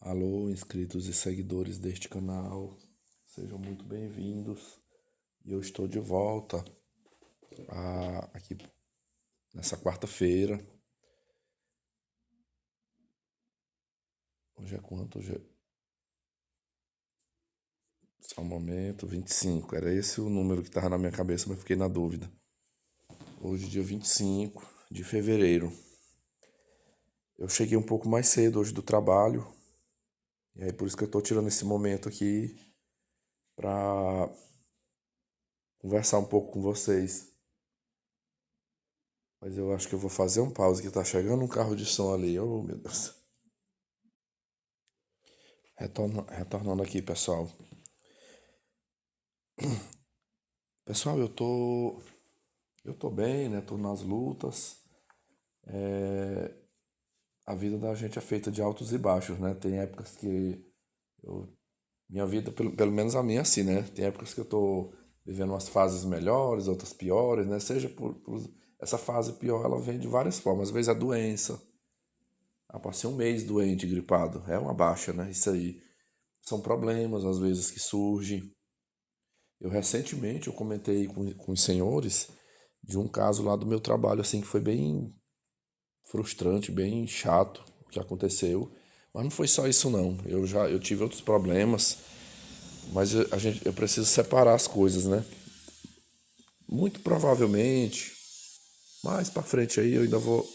Alô, inscritos e seguidores deste canal, sejam muito bem-vindos. E eu estou de volta aqui nessa quarta-feira. Hoje é quanto? Hoje é... Só um momento, 25. Era esse o número que estava na minha cabeça, mas fiquei na dúvida. Hoje, dia 25 de fevereiro. Eu cheguei um pouco mais cedo hoje do trabalho, e aí por isso que eu estou tirando esse momento aqui para conversar um pouco com vocês. Mas eu acho que eu vou fazer um pause, que tá chegando um carro de som ali. Oh, meu Deus. Retornando aqui, pessoal. Pessoal, eu tô bem, né? Tô nas lutas. A vida da gente é feita de altos e baixos, né? Tem épocas que minha vida, pelo menos a minha, é assim, né? Tem épocas que eu tô vivendo umas fases melhores, outras piores, né? Seja essa fase pior, ela vem de várias formas. Às vezes é doença. Passei um mês doente, gripado. É uma baixa, né? Isso aí. São problemas, às vezes, que surgem. Recentemente eu comentei com os senhores de um caso lá do meu trabalho, assim, que foi bem frustrante, bem chato o que aconteceu. Mas não foi só isso não. Eu tive outros problemas, mas eu preciso separar as coisas, né? Muito provavelmente, mais pra frente aí eu ainda vou.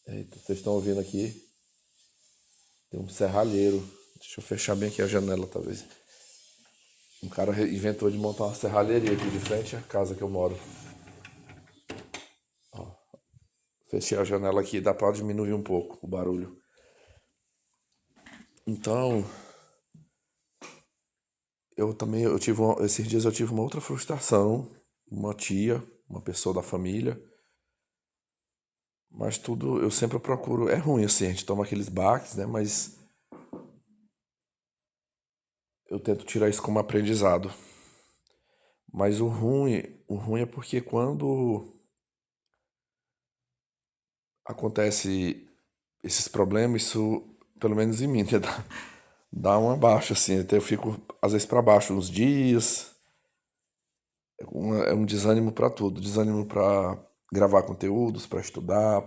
Eita, vocês estão ouvindo aqui? Tem um serralheiro. Deixa eu fechar bem aqui a janela, talvez. Um cara inventou de montar uma serralheria aqui de frente à casa que eu moro. Fechei a janela aqui, dá pra diminuir um pouco o barulho. Então, esses dias eu tive uma outra frustração, uma tia, uma pessoa da família, mas tudo eu sempre procuro, é ruim assim, a gente toma aqueles baques, né, mas eu tento tirar isso como aprendizado. Mas o ruim é porque quando acontece esses problemas, isso, pelo menos em mim, né, dá uma baixa assim, até eu fico às vezes pra baixo uns dias, é um desânimo pra tudo, desânimo pra gravar conteúdos, pra estudar,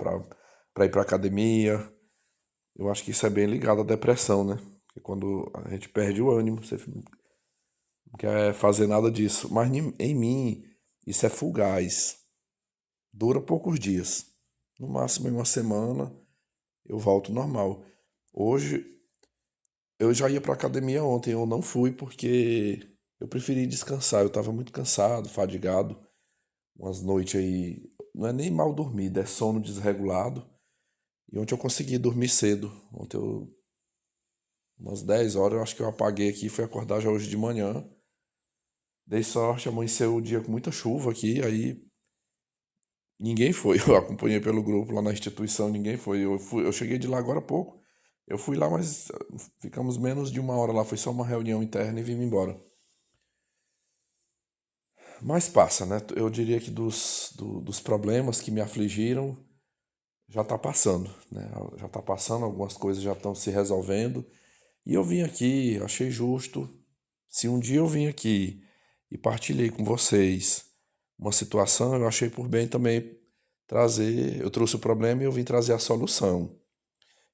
pra ir pra academia. Eu acho que isso é bem ligado à depressão, né? Porque quando a gente perde o ânimo, você não quer fazer nada disso. Mas em mim, isso é fugaz. Dura poucos dias. No máximo em uma semana, eu volto normal. Hoje, eu já ia pra academia ontem, eu não fui porque eu preferi descansar. Eu tava muito cansado, fadigado. Umas noites aí, não é nem mal dormido, é sono desregulado. E ontem eu consegui dormir cedo. Ontem umas 10 horas, eu acho que eu apaguei aqui e fui acordar já hoje de manhã. Dei sorte, amanheceu o dia com muita chuva aqui, aí ninguém foi. Eu acompanhei pelo grupo lá na instituição, ninguém foi. Eu cheguei de lá agora há pouco. Eu fui lá, mas ficamos menos de uma hora lá, foi só uma reunião interna e vim embora. Mas passa, né? Eu diria que dos problemas que me afligiram, já tá passando, né? Já tá passando, algumas coisas já estão se resolvendo. E eu vim aqui, achei justo. Se um dia eu vim aqui e partilhei com vocês uma situação, eu achei por bem também trazer. Eu trouxe o problema e eu vim trazer a solução.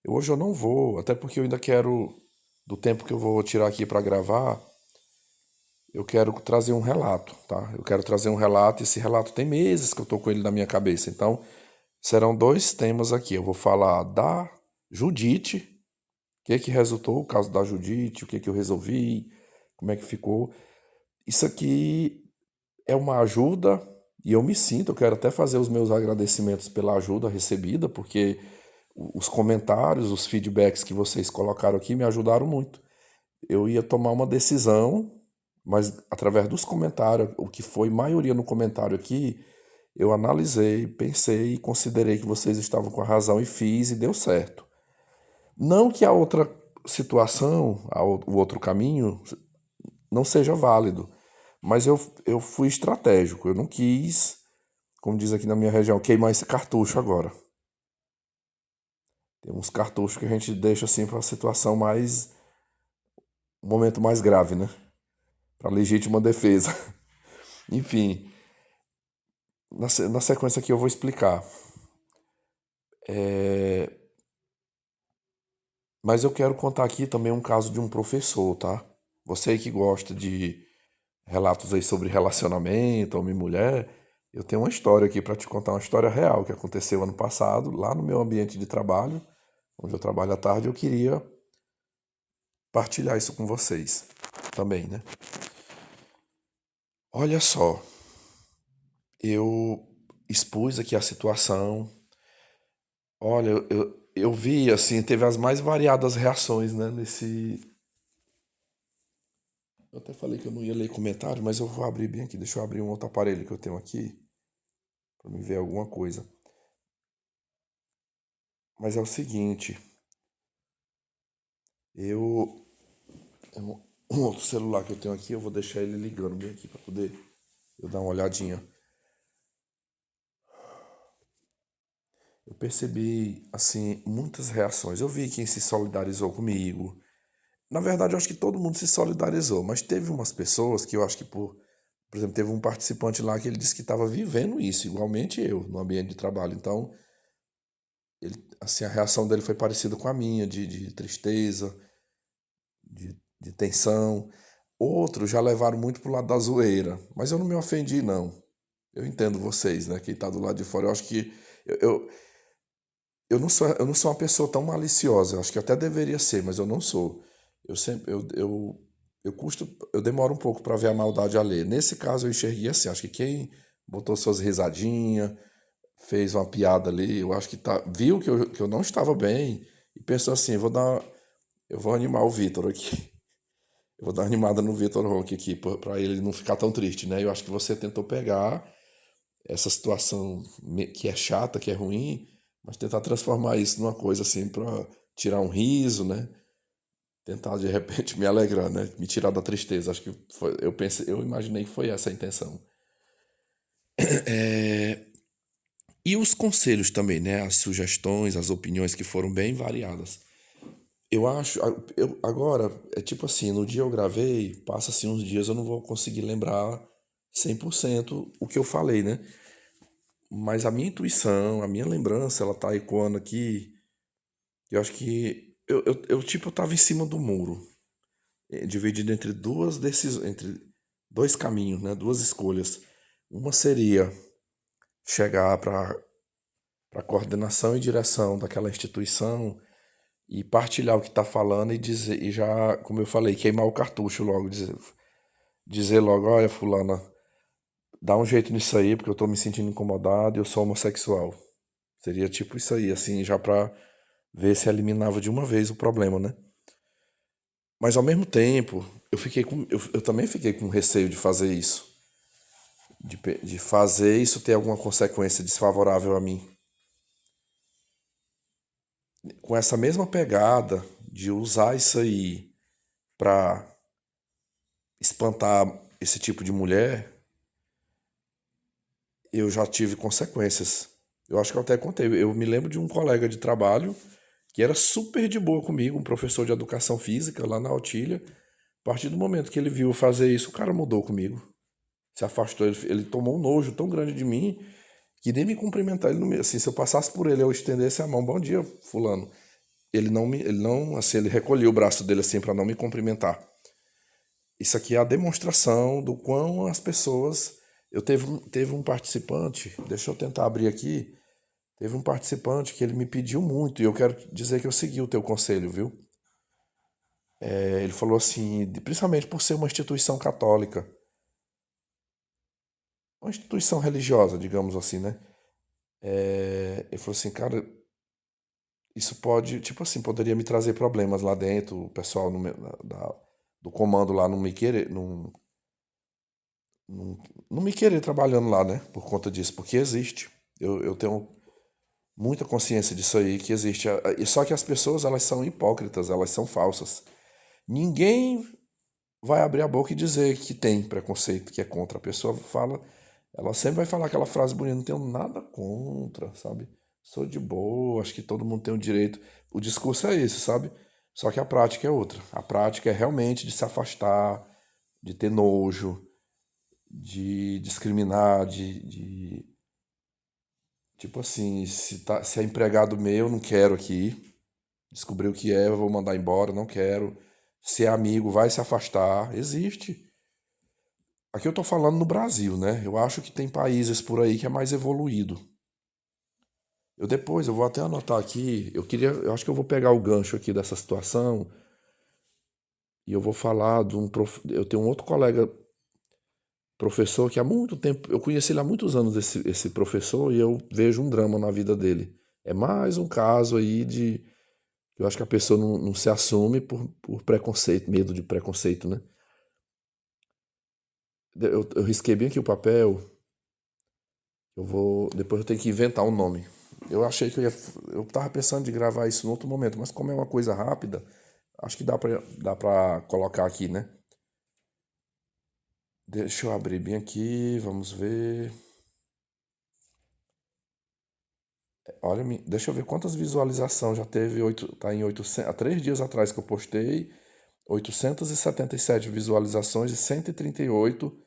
Hoje eu não vou, até porque eu ainda quero, do tempo que eu vou tirar aqui para gravar, eu quero trazer um relato, tá? Eu quero trazer um relato, e esse relato tem meses que eu tô com ele na minha cabeça. Então, serão dois temas aqui. Eu vou falar da Judite, o que que resultou o caso da Judite, o que que eu resolvi, como é que ficou. Isso aqui é uma ajuda e eu quero até fazer os meus agradecimentos pela ajuda recebida, porque os comentários, os feedbacks que vocês colocaram aqui me ajudaram muito. Eu ia tomar uma decisão, mas através dos comentários, o que foi maioria no comentário aqui, eu analisei, pensei e considerei que vocês estavam com a razão e fiz e deu certo. Não que a outra situação, o outro caminho, não seja válido, mas eu fui estratégico. Eu não quis, como diz aqui na minha região, queimar esse cartucho agora. Tem uns cartuchos que a gente deixa assim para a situação mais, um momento mais grave, né? Para legítima defesa. Enfim, na sequência aqui eu vou explicar. É, mas eu quero contar aqui também um caso de um professor, tá? Você aí que gosta de relatos aí sobre relacionamento, homem e mulher, eu tenho uma história aqui para te contar, uma história real que aconteceu ano passado, lá no meu ambiente de trabalho, onde eu trabalho à tarde, eu queria partilhar isso com vocês também, né? Olha só, eu expus aqui a situação. Olha, eu vi, assim, teve as mais variadas reações, né, nesse... Eu até falei que eu não ia ler comentário, mas eu vou abrir bem aqui. Deixa eu abrir um outro aparelho que eu tenho aqui, para me ver alguma coisa. Mas é o seguinte, eu... Um outro celular que eu tenho aqui, eu vou deixar ele ligando bem aqui para poder eu dar uma olhadinha. Eu percebi, assim, muitas reações. Eu vi quem se solidarizou comigo. Na verdade, eu acho que todo mundo se solidarizou, mas teve umas pessoas que eu acho que por exemplo, teve um participante lá que ele disse que estava vivendo isso, igualmente eu, no ambiente de trabalho. Então, ele, assim, a reação dele foi parecida com a minha, de tristeza, de tensão. Outros já levaram muito pro lado da zoeira, mas eu não me ofendi, não. Eu entendo vocês, né? Quem tá do lado de fora. Eu acho que eu, eu, eu não sou uma pessoa tão maliciosa. Eu acho que até deveria ser, mas eu não sou. Eu sempre, eu demoro um pouco para ver a maldade alheia. Nesse caso eu enxerguei assim. Acho que quem botou suas risadinhas, fez uma piada ali, eu acho que viu que eu não estava bem e pensou assim, eu vou animar o Vitor aqui. Eu vou dar uma animada no Vitor Roque aqui, para ele não ficar tão triste, né? Eu acho que você tentou pegar essa situação que é chata, que é ruim, mas tentar transformar isso numa coisa assim para tirar um riso, né? Tentar de repente me alegrar, né? Me tirar da tristeza. Acho que foi, eu imaginei que foi essa a intenção. E os conselhos também, né? As sugestões, as opiniões que foram bem variadas. Eu acho, agora, é tipo assim, no dia eu gravei, passa assim uns dias, eu não vou conseguir lembrar 100% o que eu falei, né? Mas a minha intuição, a minha lembrança, ela tá ecoando aqui. Eu acho que tipo, eu tava em cima do muro, dividido entre duas decisões, entre dois caminhos, né? Duas escolhas. Uma seria chegar para coordenação e direção daquela instituição e partilhar o que está falando e dizer, e já, como eu falei, queimar o cartucho logo, dizer logo, olha, fulana, dá um jeito nisso aí, porque eu tô me sentindo incomodado e eu sou homossexual. Seria tipo isso aí, assim, já pra ver se eliminava de uma vez o problema, né? Mas ao mesmo tempo, eu também fiquei com receio de fazer isso. De fazer isso ter alguma consequência desfavorável a mim. Com essa mesma pegada de usar isso aí pra espantar esse tipo de mulher, eu já tive consequências. Eu acho que eu até contei. Eu me lembro de um colega de trabalho que era super de boa comigo, um professor de educação física lá na Altília. A partir do momento que ele viu eu fazer isso, o cara mudou comigo. Se afastou, ele tomou um nojo tão grande de mim que nem me cumprimentar. Ele não me, assim, se eu passasse por ele, eu estendesse a mão, bom dia, fulano. Ele não, assim, ele recolheu o braço dele assim para não me cumprimentar. Isso aqui é a demonstração do quão as pessoas. Teve um participante, deixa eu tentar abrir aqui. Teve um participante que ele me pediu muito, e eu quero dizer que eu segui o teu conselho, viu? Ele falou assim, principalmente por ser uma instituição católica, uma instituição religiosa, digamos assim, né? Ele falou assim, cara, isso pode, tipo assim, poderia me trazer problemas lá dentro, o pessoal do comando lá não me querer, não, não me querer trabalhando lá, né? Por conta disso, porque existe. Eu tenho muita consciência disso aí, que existe. E só que as pessoas, elas são hipócritas, elas são falsas. Ninguém vai abrir a boca e dizer que tem preconceito, que é contra. A pessoa fala, ela sempre vai falar aquela frase bonita, não tenho nada contra, sabe? sou de boa, acho que todo mundo tem o direito. O discurso é esse, sabe? Só que a prática é outra. A prática é realmente de se afastar, de ter nojo, de discriminar, tipo assim, se é empregado meu, não quero aqui. Descobrir o que é, eu vou mandar embora, não quero. Se é amigo, vai se afastar. Existe. Aqui eu tô falando no Brasil, né? Eu acho que tem países por aí que é mais evoluído. Eu vou até anotar aqui. Eu acho que eu vou pegar o gancho aqui dessa situação e eu vou falar eu tenho um outro colega professor que há muito tempo, eu conheci ele há muitos anos esse professor e eu vejo um drama na vida dele. É mais um caso aí de eu acho que a pessoa não se assume por preconceito, medo de preconceito, né? Eu risquei bem aqui o papel. Depois eu tenho que inventar um nome. Eu achei que eu tava pensando de gravar isso em outro momento, mas como é uma coisa rápida, acho que dá pra colocar aqui, né? Deixa eu abrir bem aqui, vamos ver. Olha, deixa eu ver quantas visualizações já teve. Tá em 800, há 3 dias atrás que eu postei, 877 visualizações e 138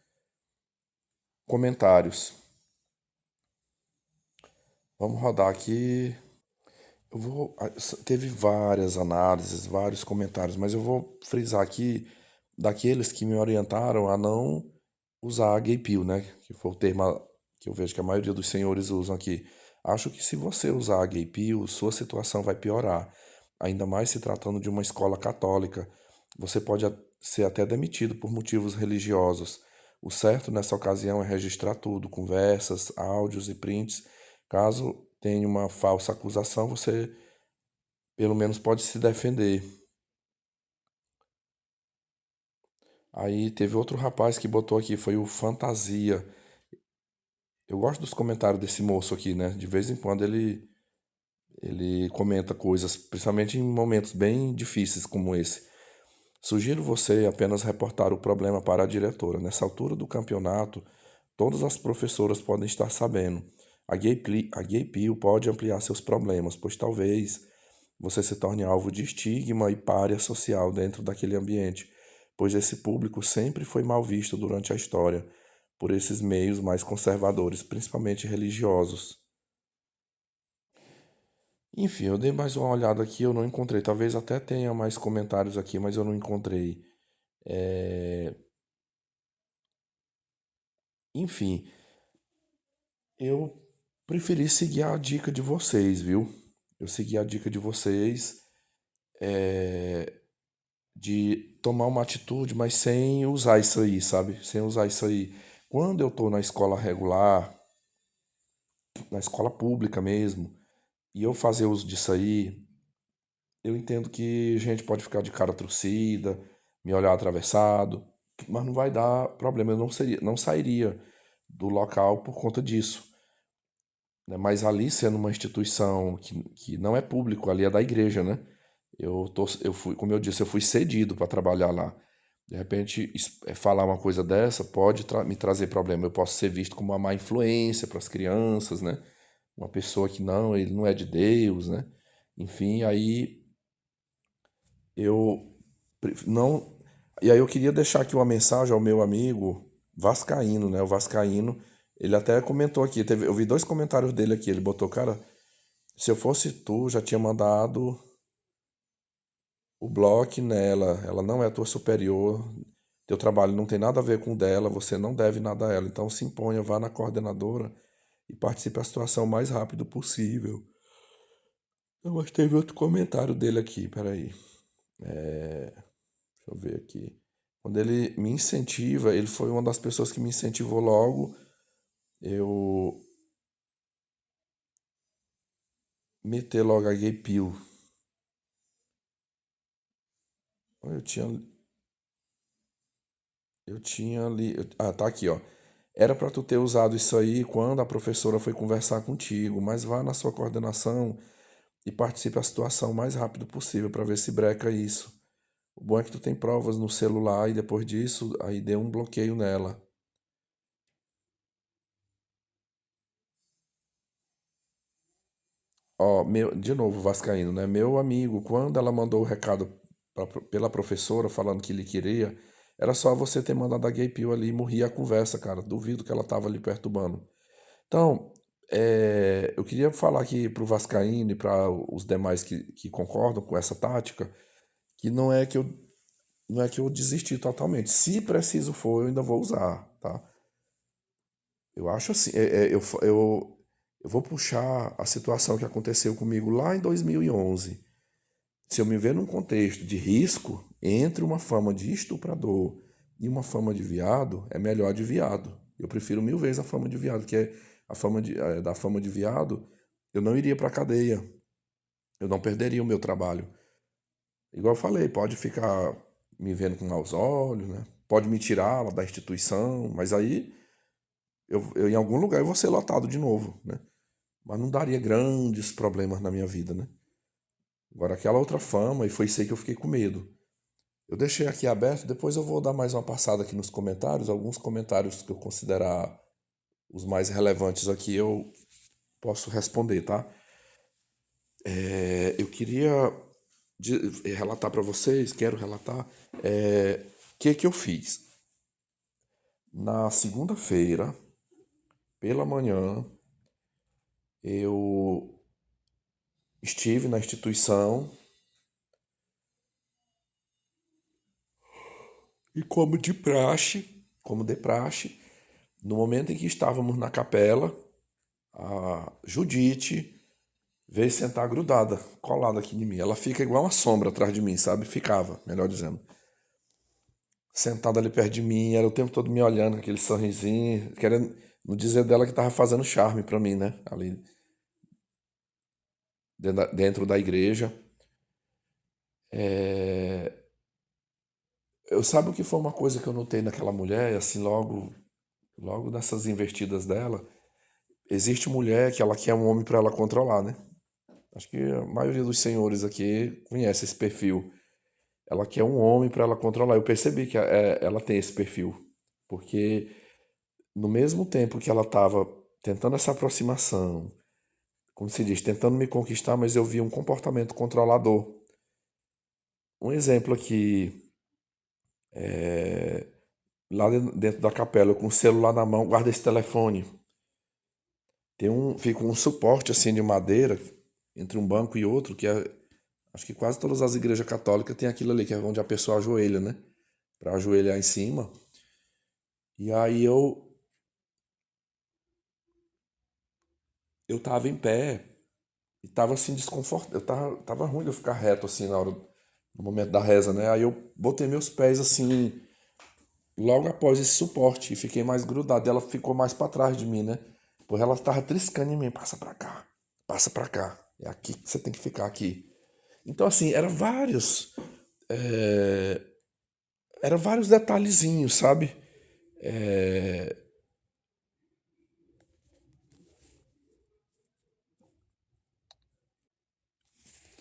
comentários. Vamos rodar aqui. Teve várias análises, vários comentários, mas eu vou frisar aqui daqueles que me orientaram a não usar gay pill, né? Que foi o termo que eu vejo que a maioria dos senhores usam aqui. Acho que se você usar a gay pill, sua situação vai piorar. Ainda mais se tratando de uma escola católica. Você pode ser até demitido por motivos religiosos. O certo nessa ocasião é registrar tudo, conversas, áudios e prints. Caso tenha uma falsa acusação, você pelo menos pode se defender. Aí teve outro rapaz que botou aqui, foi o Fantasia. Eu gosto dos comentários desse moço aqui, né? De vez em quando ele comenta coisas, principalmente em momentos bem difíceis como esse. Sugiro você apenas reportar o problema para a diretora. Nessa altura do campeonato, todas as professoras podem estar sabendo. A Gay Pill pode ampliar seus problemas, pois talvez você se torne alvo de estigma e pária social dentro daquele ambiente, pois esse público sempre foi mal visto durante a história por esses meios mais conservadores, principalmente religiosos. Enfim, eu dei mais uma olhada aqui, eu não encontrei. Talvez até tenha mais comentários aqui, mas eu não encontrei. É, Enfim, eu preferi seguir a dica de vocês, viu? Eu segui a dica de vocês de tomar uma atitude, mas sem usar isso aí, sabe? Sem usar isso aí. Quando eu tô na escola regular, na escola pública mesmo, e eu fazer uso disso aí, eu entendo que a gente pode ficar de cara torcida, me olhar atravessado, mas não vai dar problema. Eu não sairia do local por conta disso, né? Mas ali sendo uma instituição que não é público, ali é da igreja, né? Eu fui, como eu disse, eu fui cedido para trabalhar lá. De repente, falar uma coisa dessa pode me trazer problema. Eu posso ser visto como uma má influência para as crianças, né? Uma pessoa que não, ele não é de Deus, né? Enfim, aí eu não. E aí eu queria deixar aqui uma mensagem ao meu amigo Vascaíno, né? O Vascaíno, ele até comentou aqui, eu vi dois comentários dele aqui. Ele botou, cara, se eu fosse tu, já tinha mandado o bloco nela. Ela não é tua superior. Teu trabalho não tem nada a ver com o dela. Você não deve nada a ela. Então se imponha, vá na coordenadora e participe da situação o mais rápido possível. Não, mas teve outro comentário dele aqui, peraí. Deixa eu ver aqui. Quando ele me incentiva, ele foi uma das pessoas que me incentivou logo. Eu meter logo a gay pill. Eu tinha, eu tinha ali. Ah, tá aqui, ó. Era para tu ter usado isso aí quando a professora foi conversar contigo, mas vá na sua coordenação e participe da situação o mais rápido possível para ver se breca isso. O bom é que tu tem provas no celular e depois disso, aí dê um bloqueio nela. Ó, de novo, Vascaíno, né? Meu amigo, quando ela mandou o recado pela professora falando que ele queria, era só você ter mandado a Gay Pill ali e morria a conversa, cara. Duvido que ela tava ali perturbando. Então, eu queria falar aqui pro Vascaíno e para os demais que concordam com essa tática, que não é que eu desisti totalmente. Se preciso for, eu ainda vou usar, tá? Eu acho assim, eu vou puxar a situação que aconteceu comigo lá em 2011. Se eu me ver num contexto de risco entre uma fama de estuprador e uma fama de viado, é melhor de viado. Eu prefiro mil vezes a fama de viado, que é da fama de viado, eu não iria para cadeia, eu não perderia o meu trabalho. Igual eu falei, pode ficar me vendo com maus olhos, né? Pode me tirá-la da instituição, mas aí em algum lugar eu vou ser lotado de novo, né? Mas não daria grandes problemas na minha vida, né? Agora aquela outra fama, e foi isso aí que eu fiquei com medo. Eu deixei aqui aberto, depois eu vou dar mais uma passada aqui nos comentários, alguns comentários que eu considerar os mais relevantes aqui eu posso responder, tá? Eu queria relatar para vocês, quero relatar, o que eu fiz. Na segunda-feira, pela manhã, eu estive na instituição e como de praxe, no momento em que estávamos na capela, a Judite veio sentar grudada, colada aqui em mim. Ela fica igual uma sombra atrás de mim, sabe? Ficava, melhor dizendo. Sentada ali perto de mim, era o tempo todo me olhando com aquele sorrisinho, querendo no dizer dela que tava fazendo charme pra mim, né? Ali dentro da igreja. Eu sabe o que foi uma coisa que eu notei naquela mulher, assim, logo nessas investidas dela, existe mulher que ela quer um homem pra ela controlar, né? Acho que a maioria dos senhores aqui conhece esse perfil. Ela quer um homem pra ela controlar. Eu percebi que ela tem esse perfil, porque no mesmo tempo que ela estava tentando essa aproximação, como se diz, tentando me conquistar, mas eu vi um comportamento controlador. Um exemplo aqui, lá dentro da capela, eu com o celular na mão, guarda esse telefone. Fica um suporte assim de madeira entre um banco e outro, acho que quase todas as igrejas católicas tem aquilo ali, que é onde a pessoa ajoelha, né? Para ajoelhar em cima. E aí eu tava em pé e tava assim desconfortável, tava ruim de eu ficar reto assim no momento da reza, né? Aí eu botei meus pés assim logo após esse suporte e fiquei mais grudado. Ela ficou mais para trás de mim, né? Porque ela tava triscando em mim, passa pra cá, passa pra cá. É aqui que você tem que ficar aqui. Então assim, é, eram vários detalhezinhos, sabe? É,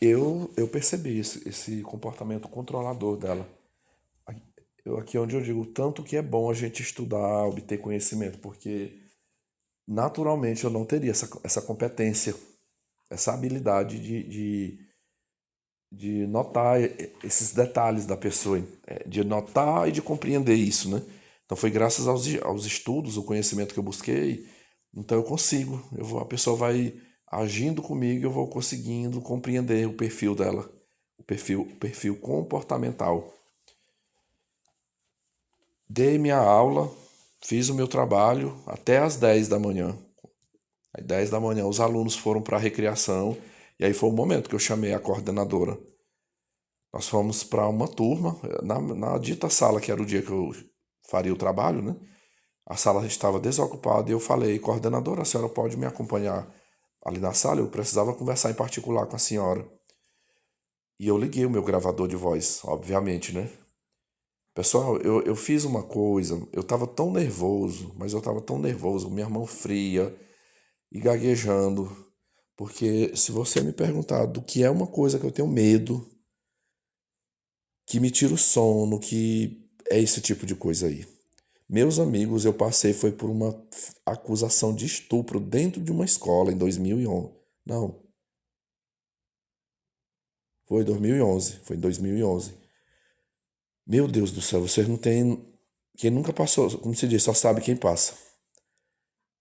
eu percebi esse comportamento controlador dela. Aqui é onde eu digo tanto que é bom a gente estudar, obter conhecimento, porque naturalmente eu não teria essa competência, essa habilidade de notar esses detalhes da pessoa, de notar e de compreender isso, né? Então foi graças aos estudos, o conhecimento que eu busquei, então eu consigo, a pessoa vai agindo comigo, eu vou conseguindo compreender o perfil dela, o perfil comportamental. Dei minha aula, fiz o meu trabalho até às 10 da manhã. Às 10 da manhã os alunos foram para a recreação e aí foi o momento que eu chamei a coordenadora. Nós fomos para uma turma, na dita sala, que era o dia que eu faria o trabalho, né? A sala estava desocupada e eu falei, coordenadora, a senhora pode me acompanhar ali na sala? Eu precisava conversar em particular com a senhora. E eu liguei o meu gravador de voz, obviamente, né? Pessoal, eu fiz uma coisa, eu estava tão nervoso, mas eu estava tão nervoso, minha mão fria e gaguejando, porque se você me perguntar do que é uma coisa que eu tenho medo, que me tira o sono, que é esse tipo de coisa aí. Meus amigos, eu passei foi por uma acusação de estupro dentro de uma escola em 2011. Não. Foi 2011, foi em 2011. Meu Deus do céu, vocês não têm. Quem nunca passou, como se diz, só sabe quem passa.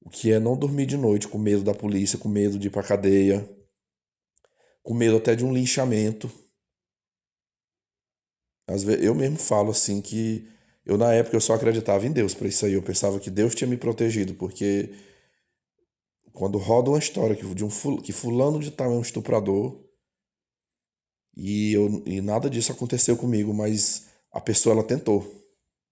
O que é não dormir de noite com medo da polícia, com medo de ir pra cadeia, com medo até de um linchamento. Às vezes, eu mesmo falo assim que eu na época eu só acreditava em Deus pra isso aí. Eu pensava que Deus tinha me protegido, porque quando roda uma história que fulano de tal é um estuprador e nada disso aconteceu comigo, mas a pessoa ela tentou.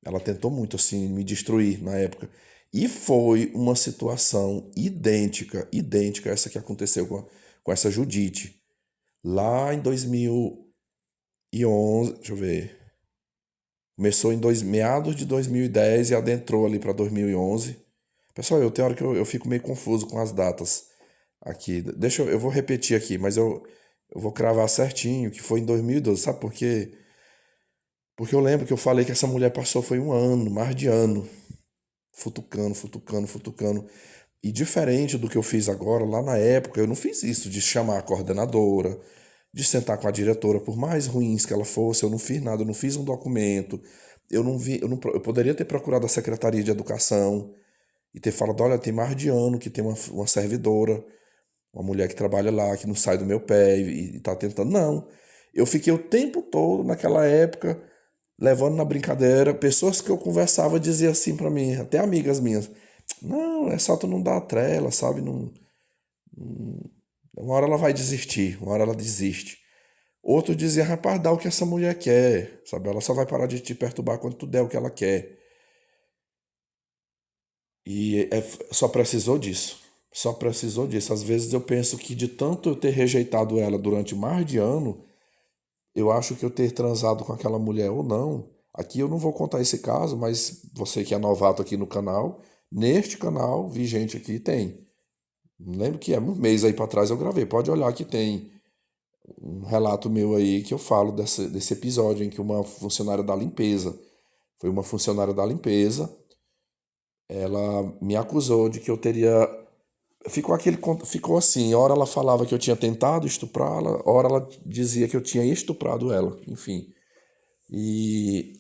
Ela tentou muito assim me destruir na época. E foi uma situação idêntica a essa que aconteceu com essa Judite. Lá em 2011, deixa eu ver. Começou em meados de 2010 e adentrou ali para 2011. Pessoal, eu tenho hora que eu fico meio confuso com as datas aqui. Eu vou repetir aqui, mas eu vou cravar certinho que foi em 2012. Sabe por quê? Porque eu lembro que eu falei que essa mulher passou foi um ano, mais de ano, futucando, futucando, futucando. E diferente do que eu fiz agora, lá na época, eu não fiz isso de chamar a coordenadora, de sentar com a diretora, por mais ruins que ela fosse, eu não fiz nada, eu não fiz um documento, eu não vi, eu poderia ter procurado a Secretaria de Educação e ter falado, olha, tem mais de ano que tem uma servidora, uma mulher que trabalha lá, que não sai do meu pé e tá tentando. Não. Eu fiquei o tempo todo naquela época levando na brincadeira. Pessoas que eu conversava diziam assim pra mim, até amigas minhas, não, é só tu não dar a trela, sabe? Não, uma hora ela vai desistir, uma hora ela desiste. Outro dizia, rapaz, dá o que essa mulher quer, sabe? Ela só vai parar de te perturbar quando tu der o que ela quer. Só precisou disso. Só precisou disso. Às vezes eu penso que de tanto eu ter rejeitado ela durante mais de ano, eu acho que eu ter transado com aquela mulher ou não. Aqui eu não vou contar esse caso, mas você que é novato aqui no canal, neste canal, vi gente aqui, tem. Não lembro que é, um mês aí pra trás eu gravei. Pode olhar que tem um relato meu aí que eu falo desse episódio em que uma funcionária da limpeza, foi uma funcionária da limpeza, ela me acusou de que eu teria. Ficou assim, hora ela falava que eu tinha tentado estuprá-la, hora ela dizia que eu tinha estuprado ela, enfim. E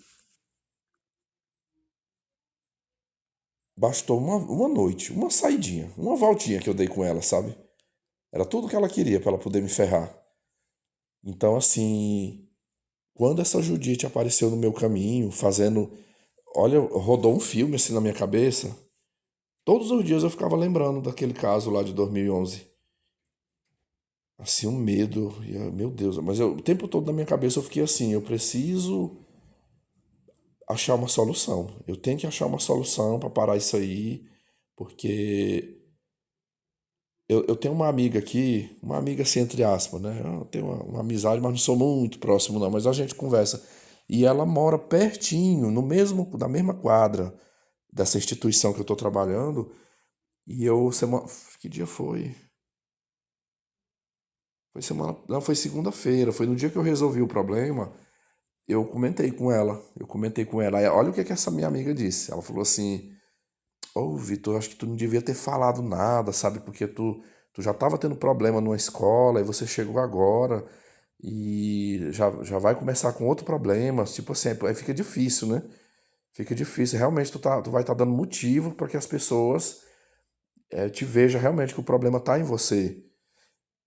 bastou uma noite, uma saidinha, uma voltinha que eu dei com ela, sabe? Era tudo que ela queria pra ela poder me ferrar. Então, assim, quando essa Judite apareceu no meu caminho, fazendo. Olha, rodou um filme assim na minha cabeça. Todos os dias eu ficava lembrando daquele caso lá de 2011. Assim, um medo. Meu Deus, mas o tempo todo na minha cabeça eu fiquei assim: eu preciso achar uma solução. Eu tenho que achar uma solução para parar isso aí, porque eu tenho uma amiga aqui, uma amiga assim, entre aspas, né? Eu tenho uma amizade, mas não sou muito próximo, não. Mas a gente conversa. E ela mora pertinho, na mesma quadra dessa instituição que eu estou trabalhando. E que dia foi? Foi semana. Não, foi segunda-feira. Foi no dia que eu resolvi o problema. Eu comentei com ela. Eu comentei com ela. Aí, olha o que que essa minha amiga disse. Ela falou assim: Ô, Vitor, acho que tu não devia ter falado nada, sabe? Porque tu já estava tendo problema numa escola e você chegou agora e já vai começar com outro problema. Tipo assim, aí fica difícil, né? Fica difícil. Realmente tu vai estar dando motivo para que as pessoas te vejam realmente que o problema tá em você.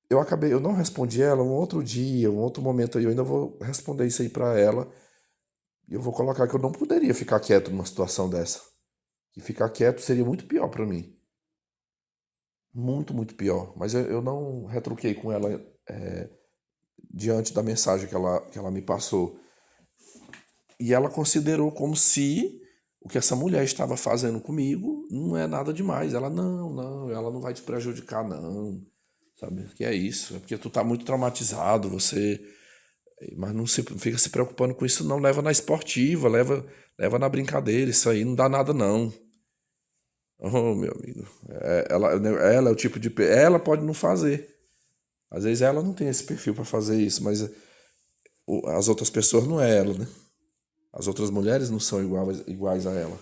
Eu não respondi ela um outro dia, um outro momento aí, eu ainda vou responder isso aí pra ela. E eu vou colocar que eu não poderia ficar quieto numa situação dessa. Que ficar quieto seria muito pior pra mim. Muito, muito pior. Mas eu não retruquei com ela diante da mensagem que ela me passou. E ela considerou como se o que essa mulher estava fazendo comigo não é nada demais. Ela, não, ela não vai te prejudicar, não. Sabe? Que é isso. É porque tu tá muito traumatizado, você. Mas não fica se preocupando com isso, não. Leva na esportiva, leva na brincadeira. Isso aí não dá nada, não. Oh, meu amigo. Ela é o tipo de. Ela pode não fazer. Às vezes ela não tem esse perfil pra fazer isso, mas as outras pessoas não é ela, né? As outras mulheres não são iguais a ela.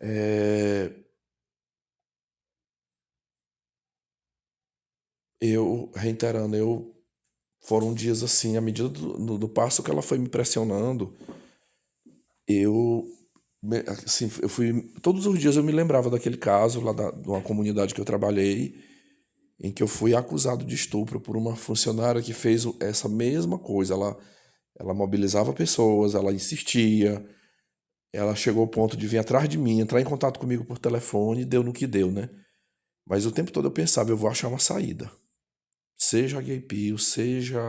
É, Eu, reiterando, foram dias assim, à medida do passo que ela foi me pressionando, eu, assim, eu fui, todos os dias eu me lembrava daquele caso lá de uma comunidade que eu trabalhei, em que eu fui acusado de estupro por uma funcionária que fez essa mesma coisa. Ela mobilizava pessoas, ela insistia, ela chegou ao ponto de vir atrás de mim, entrar em contato comigo por telefone, e deu no que deu, né? Mas o tempo todo eu pensava, eu vou achar uma saída. Seja gay pio, seja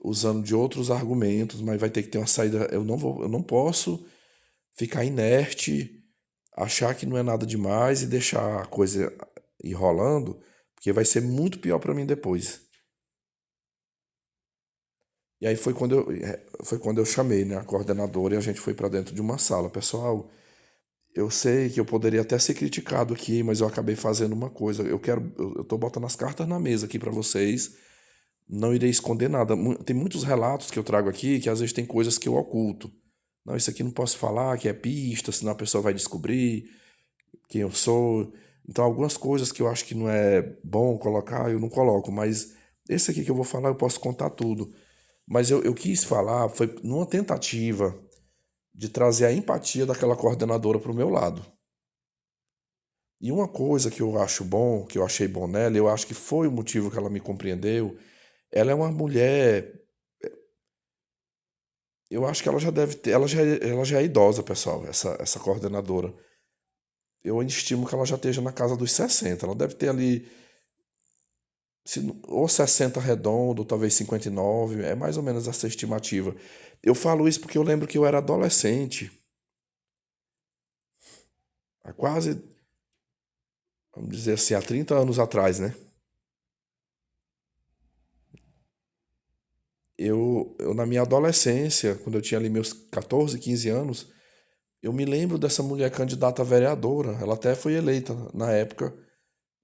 usando de outros argumentos, mas vai ter que ter uma saída. Eu não posso ficar inerte, achar que não é nada demais e deixar a coisa ir rolando, porque vai ser muito pior para mim depois. E aí foi quando eu chamei, né, a coordenadora e a gente foi para dentro de uma sala. Pessoal, eu sei que eu poderia até ser criticado aqui, mas eu acabei fazendo uma coisa. Eu tô botando as cartas na mesa aqui para vocês. Não irei esconder nada. Tem muitos relatos que eu trago aqui que às vezes tem coisas que eu oculto. Não, isso aqui não posso falar, que é pista, senão a pessoa vai descobrir quem eu sou. Então, algumas coisas que eu acho que não é bom colocar, eu não coloco. Mas esse aqui que eu vou falar, eu posso contar tudo. Mas eu quis falar, foi numa tentativa de trazer a empatia daquela coordenadora para o meu lado. E uma coisa que eu acho bom, que eu achei bom nela, eu acho que foi o motivo que ela me compreendeu. Ela é uma mulher. Eu acho que ela já deve ter. Ela já é idosa, pessoal, essa coordenadora. Eu estimo que ela já esteja na casa dos 60. Ela deve ter ali. Ou 60 redondo, ou talvez 59. É mais ou menos essa estimativa. Eu falo isso porque eu lembro que eu era adolescente, há quase, vamos dizer assim, há 30 anos atrás, né? Na minha adolescência, quando eu tinha ali meus 14, 15 anos, eu me lembro dessa mulher candidata a vereadora. Ela até foi eleita na época.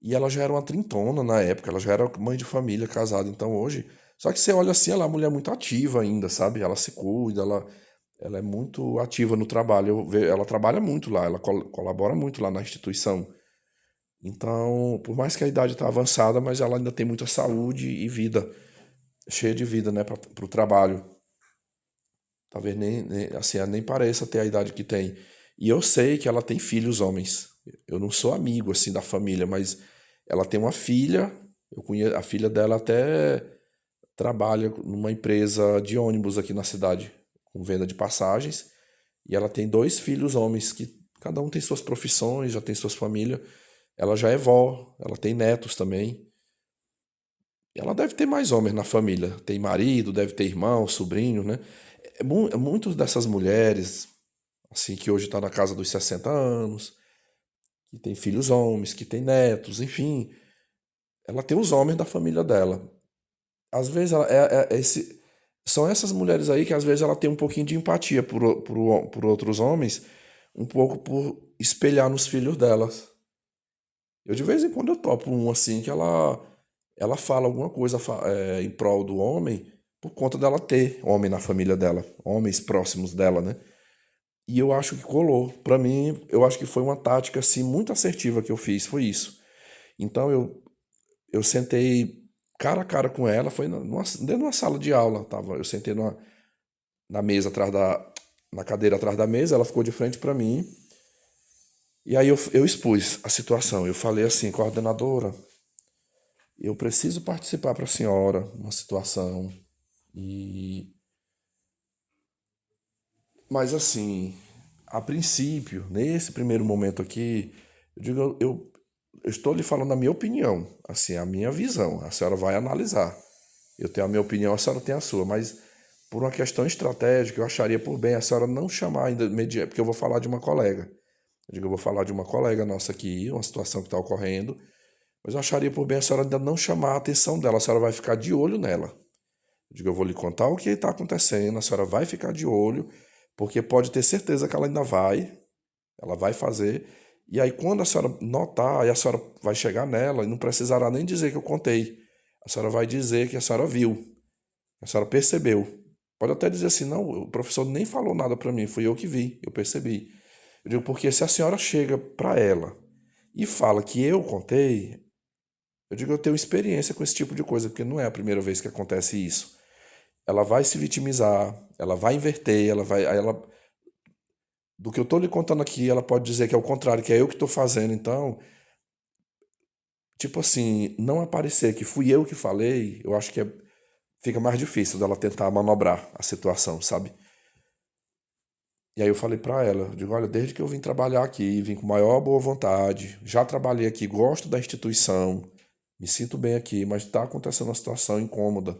E ela já era uma trintona na época. Ela já era mãe de família, casada. Então hoje. Só que você olha assim, ela é uma mulher muito ativa ainda, sabe? Ela se cuida, ela é muito ativa no trabalho. Ela trabalha muito lá, ela colabora muito lá na instituição. Então, por mais que a idade está avançada, mas ela ainda tem muita saúde e vida, cheia de vida, né, para o trabalho. Talvez assim, ela nem pareça ter a idade que tem. E eu sei que ela tem filhos homens. Eu não sou amigo assim da família, mas ela tem uma filha. Eu conheço a filha dela até trabalha numa empresa de ônibus aqui na cidade, com venda de passagens. E ela tem dois filhos homens que cada um tem suas profissões, já tem suas famílias. Ela já é vó, ela tem netos também. Ela deve ter mais homens na família. Tem marido, deve ter irmão, sobrinho, né? Muitas dessas mulheres, assim, que hoje está na casa dos 60 anos, que tem filhos homens, que tem netos, enfim, ela tem os homens da família dela. Às vezes são essas mulheres aí que às vezes ela tem um pouquinho de empatia por outros homens, um pouco por espelhar nos filhos delas. Eu de vez em quando eu topo um assim que ela fala alguma coisa em prol do homem por conta dela ter homem na família dela, homens próximos dela, né? E eu acho que colou. Pra mim, eu acho que foi uma tática assim muito assertiva que eu fiz, foi isso. Então eu sentei cara a cara com ela, foi dentro de uma sala de aula, tava, eu sentei na mesa na cadeira atrás da mesa, ela ficou de frente pra mim. E aí eu expus a situação. Eu falei assim, coordenadora, eu preciso participar para a senhora uma situação e mas assim, a princípio, nesse primeiro momento aqui, eu digo, eu estou lhe falando a minha opinião, assim, a minha visão. A senhora vai analisar. Eu tenho a minha opinião, a senhora tem a sua, mas por uma questão estratégica, eu acharia por bem a senhora não chamar ainda imediatamente, porque eu vou falar de uma colega. Eu digo, eu vou falar de uma colega nossa aqui, uma situação que está ocorrendo, mas eu acharia por bem a senhora ainda não chamar a atenção dela, a senhora vai ficar de olho nela. Eu digo, eu vou lhe contar o que está acontecendo, a senhora vai ficar de olho, porque pode ter certeza que ela ainda ela vai fazer. E aí, quando a senhora notar, aí a senhora vai chegar nela e não precisará nem dizer que eu contei. A senhora vai dizer que a senhora viu, a senhora percebeu. Pode até dizer assim, não, o professor nem falou nada para mim, fui eu que vi, eu percebi. Eu digo, porque se a senhora chega para ela e fala que eu contei, Eu digo, eu tenho experiência com esse tipo de coisa, porque não é a primeira vez que acontece isso. Ela vai se vitimizar, ela vai inverter, aí ela, do que eu tô lhe contando aqui, ela pode dizer que é o contrário, que é eu que tô fazendo. Então, tipo assim, não aparecer que fui eu que falei, eu acho que fica mais difícil dela tentar manobrar a situação, sabe? E aí eu falei pra ela, eu digo, olha, desde que eu vim trabalhar aqui, vim com maior boa vontade, já trabalhei aqui, gosto da instituição, me sinto bem aqui, mas tá acontecendo uma situação incômoda.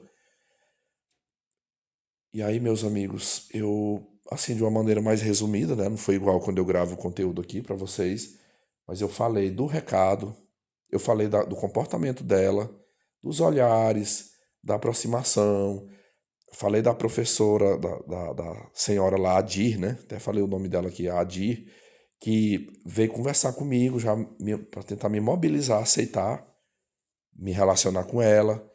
E aí, meus amigos, eu, assim, de uma maneira mais resumida, né? Não foi igual quando eu gravo o conteúdo aqui pra vocês, mas eu falei do recado, eu falei do comportamento dela, dos olhares, da aproximação, falei da professora, da senhora lá, Adir, né? Até falei o nome dela aqui, a Adir, que veio conversar comigo já para tentar me mobilizar, aceitar, me relacionar com ela.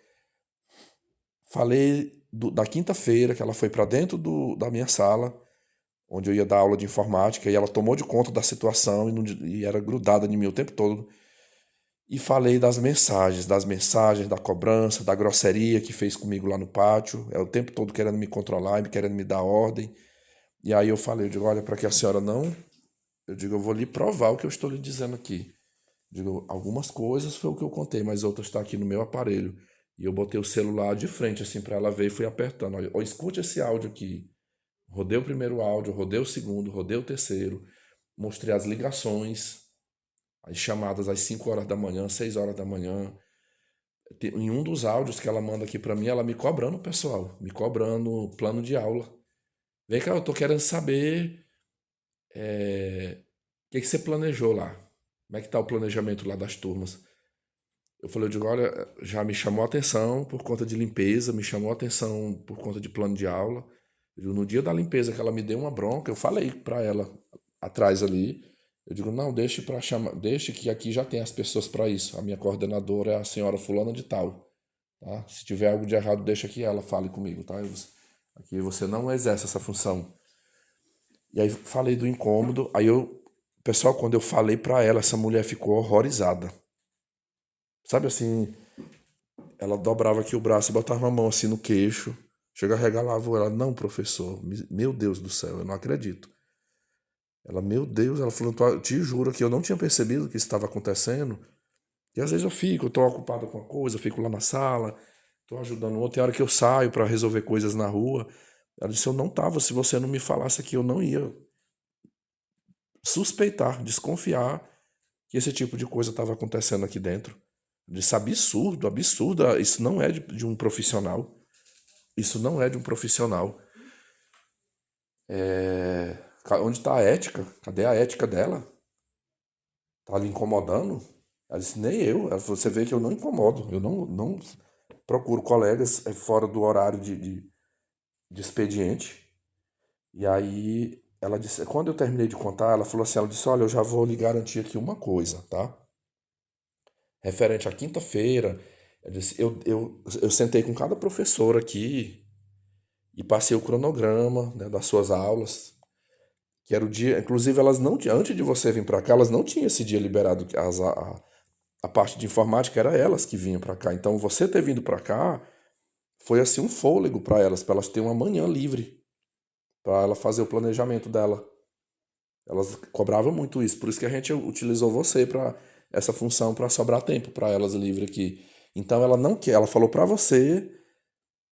Falei da quinta-feira que ela foi para dentro da minha sala, onde eu ia dar aula de informática, e ela tomou de conta da situação e era grudada em mim o tempo todo. E falei das mensagens, da cobrança, da grosseria que fez comigo lá no pátio, é o tempo todo querendo me controlar, querendo me dar ordem. E aí eu falei, eu digo, olha, para que a senhora não, eu digo, eu vou lhe provar o que eu estou lhe dizendo aqui. Digo, algumas coisas foi o que eu contei, mas outras estão aqui no meu aparelho. E eu botei o celular de frente assim para ela ver e fui apertando. Olha, ó, escute esse áudio aqui. Rodei o primeiro áudio, rodei o segundo, rodei o terceiro, mostrei as ligações, as chamadas às 5 horas da manhã, 6 horas da manhã. Em um dos áudios que ela manda aqui para mim, ela me cobrando, pessoal, me cobrando plano de aula. Vem cá, eu tô querendo saber o que que você planejou lá. Como é que tá o planejamento lá das turmas? Eu falei, eu digo, olha, já me chamou a atenção por conta de limpeza, me chamou a atenção por conta de plano de aula. Eu digo, no dia da limpeza que ela me deu uma bronca, eu falei para ela atrás ali, eu digo, não, deixe para chamar, deixe que aqui já tem as pessoas para isso. A minha coordenadora é a senhora fulana de tal, tá? Se tiver algo de errado, deixa que ela fale comigo, tá? Aqui você não exerce essa função. E aí falei do incômodo, pessoal, quando eu falei para ela, essa mulher ficou horrorizada. Sabe assim, ela dobrava aqui o braço e botava a mão assim no queixo. Chega, regalava ela, não, professor, meu Deus do céu, eu não acredito. Ela, meu Deus, ela falou, eu te juro que eu não tinha percebido que isso estava acontecendo. E às vezes eu tô ocupado com uma coisa, eu fico lá na sala, tô ajudando o outro, tem hora que eu saio para resolver coisas na rua. Ela disse, eu não tava, se você não me falasse aqui, eu não ia suspeitar, desconfiar que esse tipo de coisa estava acontecendo aqui dentro. Eu disse, absurdo, absurdo, isso não é de um profissional. Isso não é de um profissional. Onde está a ética? Cadê a ética dela? Tá lhe incomodando? Ela disse, nem eu. Ela falou, você vê que eu não incomodo. Eu não procuro colegas fora do horário de expediente. E aí ela disse, quando eu terminei de contar, ela falou assim, ela disse, olha, eu já vou lhe garantir aqui uma coisa, tá? Referente à quinta-feira, eu sentei com cada professor aqui e passei o cronograma, né, das suas aulas, que era o dia. Inclusive, elas não tinham, antes de você vir para cá, elas não tinham esse dia liberado. A parte de informática era elas que vinham para cá. Então, você ter vindo para cá foi assim um fôlego para elas terem uma manhã livre, para ela fazer o planejamento dela. Elas cobravam muito isso, por isso que a gente utilizou você para essa função para sobrar tempo para elas livre aqui. Então ela não quer, ela falou para você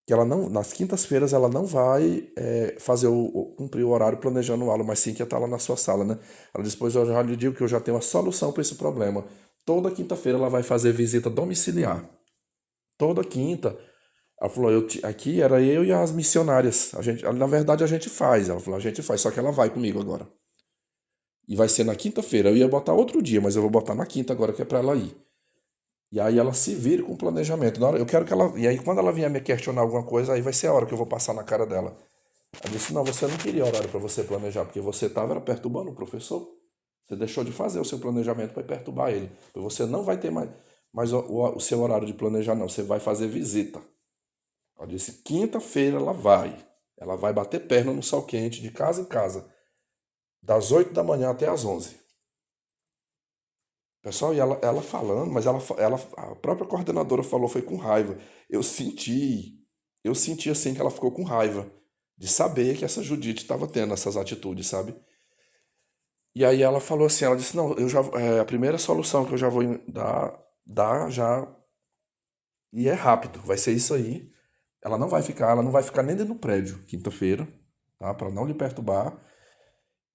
que ela não, nas quintas-feiras ela não vai fazer cumprir o horário planejando aula, mas sim que ia estar lá na sua sala, né? Ela disse, pois eu já lhe digo que eu já tenho a solução para esse problema. Toda quinta-feira ela vai fazer visita domiciliar. Toda quinta. Ela falou, aqui era eu e as missionárias. Na verdade a gente faz. Ela falou, a gente faz, só que ela vai comigo agora. E vai ser na quinta-feira. Eu ia botar outro dia, mas eu vou botar na quinta agora, que é para ela ir. E aí ela se vire com o planejamento. Na hora, eu quero que ela. E aí, quando ela vier me questionar alguma coisa, aí vai ser a hora que eu vou passar na cara dela. Ela disse: não, você não queria horário para você planejar, porque você estava perturbando o professor. Você deixou de fazer o seu planejamento para perturbar ele. Você não vai ter mais o seu horário de planejar, não. Você vai fazer visita. Ela disse: quinta-feira ela vai. Ela vai bater perna no sol quente, de casa em casa, das 8 da manhã até as 11. Pessoal, e ela falando, mas a própria coordenadora falou foi com raiva. Eu senti, eu senti assim que ela ficou com raiva de saber que essa Judite estava tendo essas atitudes, sabe? E aí ela falou assim, ela disse, não, a primeira solução que eu já vou dar já, e é rápido, vai ser isso aí. Ela não vai ficar nem dentro do prédio, quinta-feira, tá? Para não lhe perturbar.